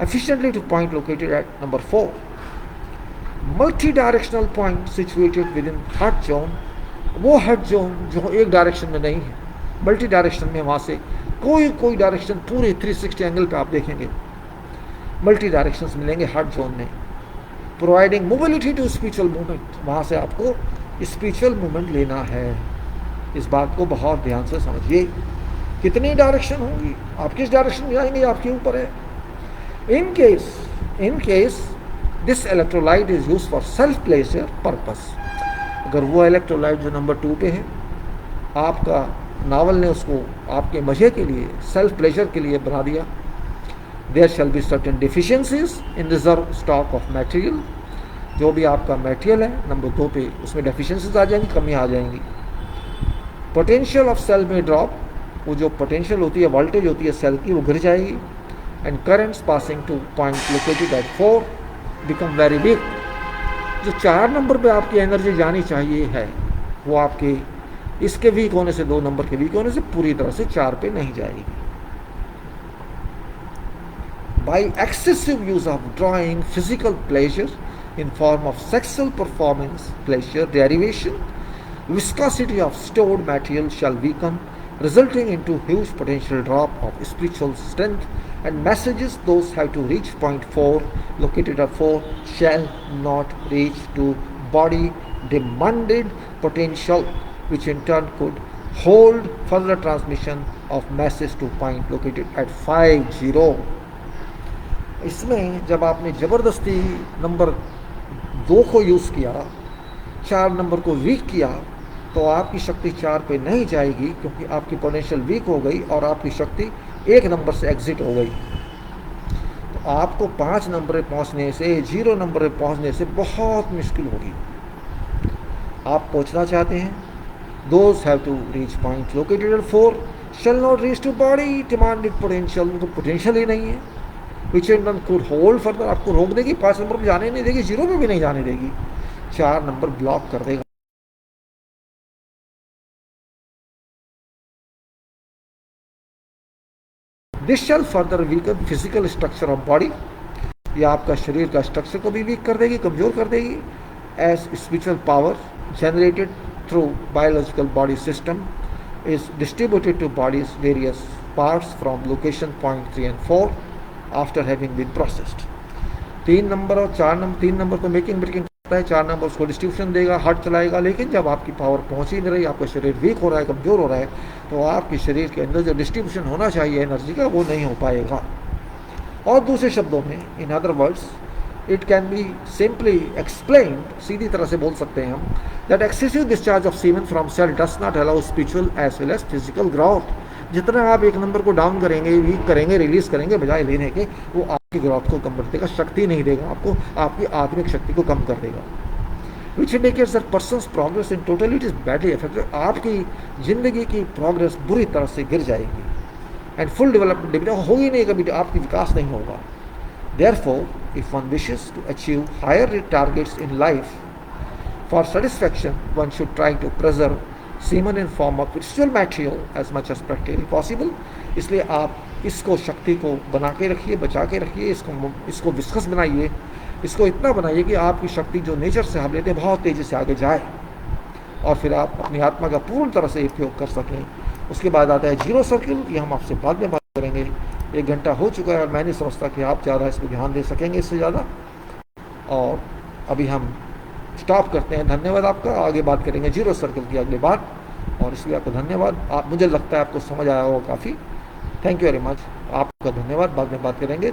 efficiently to point located at number 4। multi-directional point situated within heart zone, वो heart zone जो एक डायरेक्शन में नहीं है, मल्टी डायरेक्शन में, वहाँ से कोई डायरेक्शन पूरे 360 एंगल पे आप देखेंगे मल्टी डायरेक्शंस मिलेंगे हार्ट जोन में। Providing mobility to spiritual movement, वहाँ से आपको स्पिरिचुअल मूवमेंट लेना है। इस बात को बहुत ध्यान से समझिए। कितनी डायरेक्शन होंगी, आप किस डायरेक्शन में जाएंगे, आपके ऊपर है। In case this electrolyte is use for self pleasure purpose, अगर वो इलेक्ट्रोलाइट जो नंबर 2 पे है, आपका नावल ने उसको आपके मजे के लिए, सेल्फ प्लेजर के लिए बना दिया, there shall be certain deficiencies in reserve stock of material। जो भी आपका मटेरियल है नंबर 2 पे, उसमें डेफिशिएंसीज आ जाएंगी, कमियाँ आ जाएंगी। पोटेंशियल ऑफ सेल में ड्रॉप, वो जो पोटेंशियल होती है, वोल्टेज होती है सेल की, वो गिर जाएगी। And currents passing two point located at 4 become very big. जो 4 नंबर पे आपकी एनर्जी जानी चाहिए है, वो आपके इसके वीक होने से, 2 नंबर के वीक होने से पूरी तरह से 4 पे नहीं जाएगी। By excessive use of drawing physical pleasure in form of sexual performance, pleasure derivation, viscosity of stored material shall weaken, resulting into huge potential drop of spiritual strength, and messages those have to reach point 4 located at 4 shall not reach to body demanded potential, which in turn could hold further transmission of message to point located at 50। इसमें जब आपने ज़बरदस्ती नंबर 2 को यूज़ किया, 4 नंबर को वीक किया, तो आपकी शक्ति 4 पे नहीं जाएगी, क्योंकि आपकी पोटेंशियल वीक हो गई और आपकी शक्ति 1 नंबर से एग्जिट हो गई। तो आपको 5 नंबर पे पहुंचने से, 0 नंबर पे पहुंचने से बहुत मुश्किल होगी। आप पहुंचना चाहते हैं, those have to reach point located at 4 shall not reach to body demanded potential. उनको पोटेंशियल ही नहीं है, which in turn could hold further, आपको रोक देगी, 5 नंबर पर जाने नहीं देगी, 0 पे भी नहीं जाने देगी, 4 नंबर ब्लॉक कर देगा। This shell further weaken physical structure of body, ये आपका शरीर का स्ट्रक्चर को भी वीक कर देगी, कमज़ोर कर देगी। As spiritual power generated through biological body system is distributed to bodies various parts from location point 3 and 4 after having been processed. 3 number और 4 नंबर, 3 नंबर को मेकिंग ब्रेकिंग करता है, 4 नंबर उसको डिस्ट्रीब्यूशन देगा, हार्ट चलाएगा। लेकिन जब आपकी पावर पहुंच ही नहीं रही, आपका शरीर वीक हो रहा है, कमज़ोर हो रहा है, तो आपके शरीर के अंदर जो डिस्ट्रीब्यूशन होना चाहिए एनर्जी का, वो नहीं हो पाएगा। और दूसरे शब्दों में, in other words, it can be simply explained, सीधी तरह से बोल सकते हैं हम, that excessive discharge of semen from cell does not allow spiritual as well as physical growth. जितना आप 1 नंबर को डाउन करेंगे, वीक करेंगे, रिलीज करेंगे बजाय लेने के, वो आपकी ग्रोथ को कम कर देगा, शक्ति नहीं देगा आपको, आपकी आत्मिक शक्ति को कम कर देगा। which indicates that person's progress in totality is badly affected. आपकी ज़िंदगी की प्रोग्रेस बुरी तरह से गिर जाएगी एंड फुल डेवलपमेंट हो ही नहीं, कभी आपकी विकास नहीं होगा. Therefore, if one wishes to achieve higher targets in life, for satisfaction, one should try to preserve semen in form of spiritual material as much as practically possible. इसलिए आप इसको शक्ति को बना के रखिए, बचा के रखिए, इसको विस्कस बनाइए, इसको इतना बनाइए कि आपकी शक्ति जो नेचर से हम लेते हैं बहुत तेज़ी से आगे जाए और फिर आप अपनी आत्मा का पूर्ण तरह से उपयोग कर सकें. उसके बाद आता है जीरो सर्किल, ये हम आपसे बाद में बात करेंगे. 1 घंटा हो चुका है और मैं नहीं समझता कि आप ज़्यादा इस पर ध्यान दे सकेंगे इससे ज़्यादा, और अभी हम स्टॉप करते हैं. धन्यवाद आपका. आगे बात करेंगे जीरो सर्किल की अगली बार, और इसलिए आपको धन्यवाद. मुझे लगता है आपको समझ आया होगा काफ़ी. Thank you very much. आपका धन्यवाद. बाद में बात करेंगे.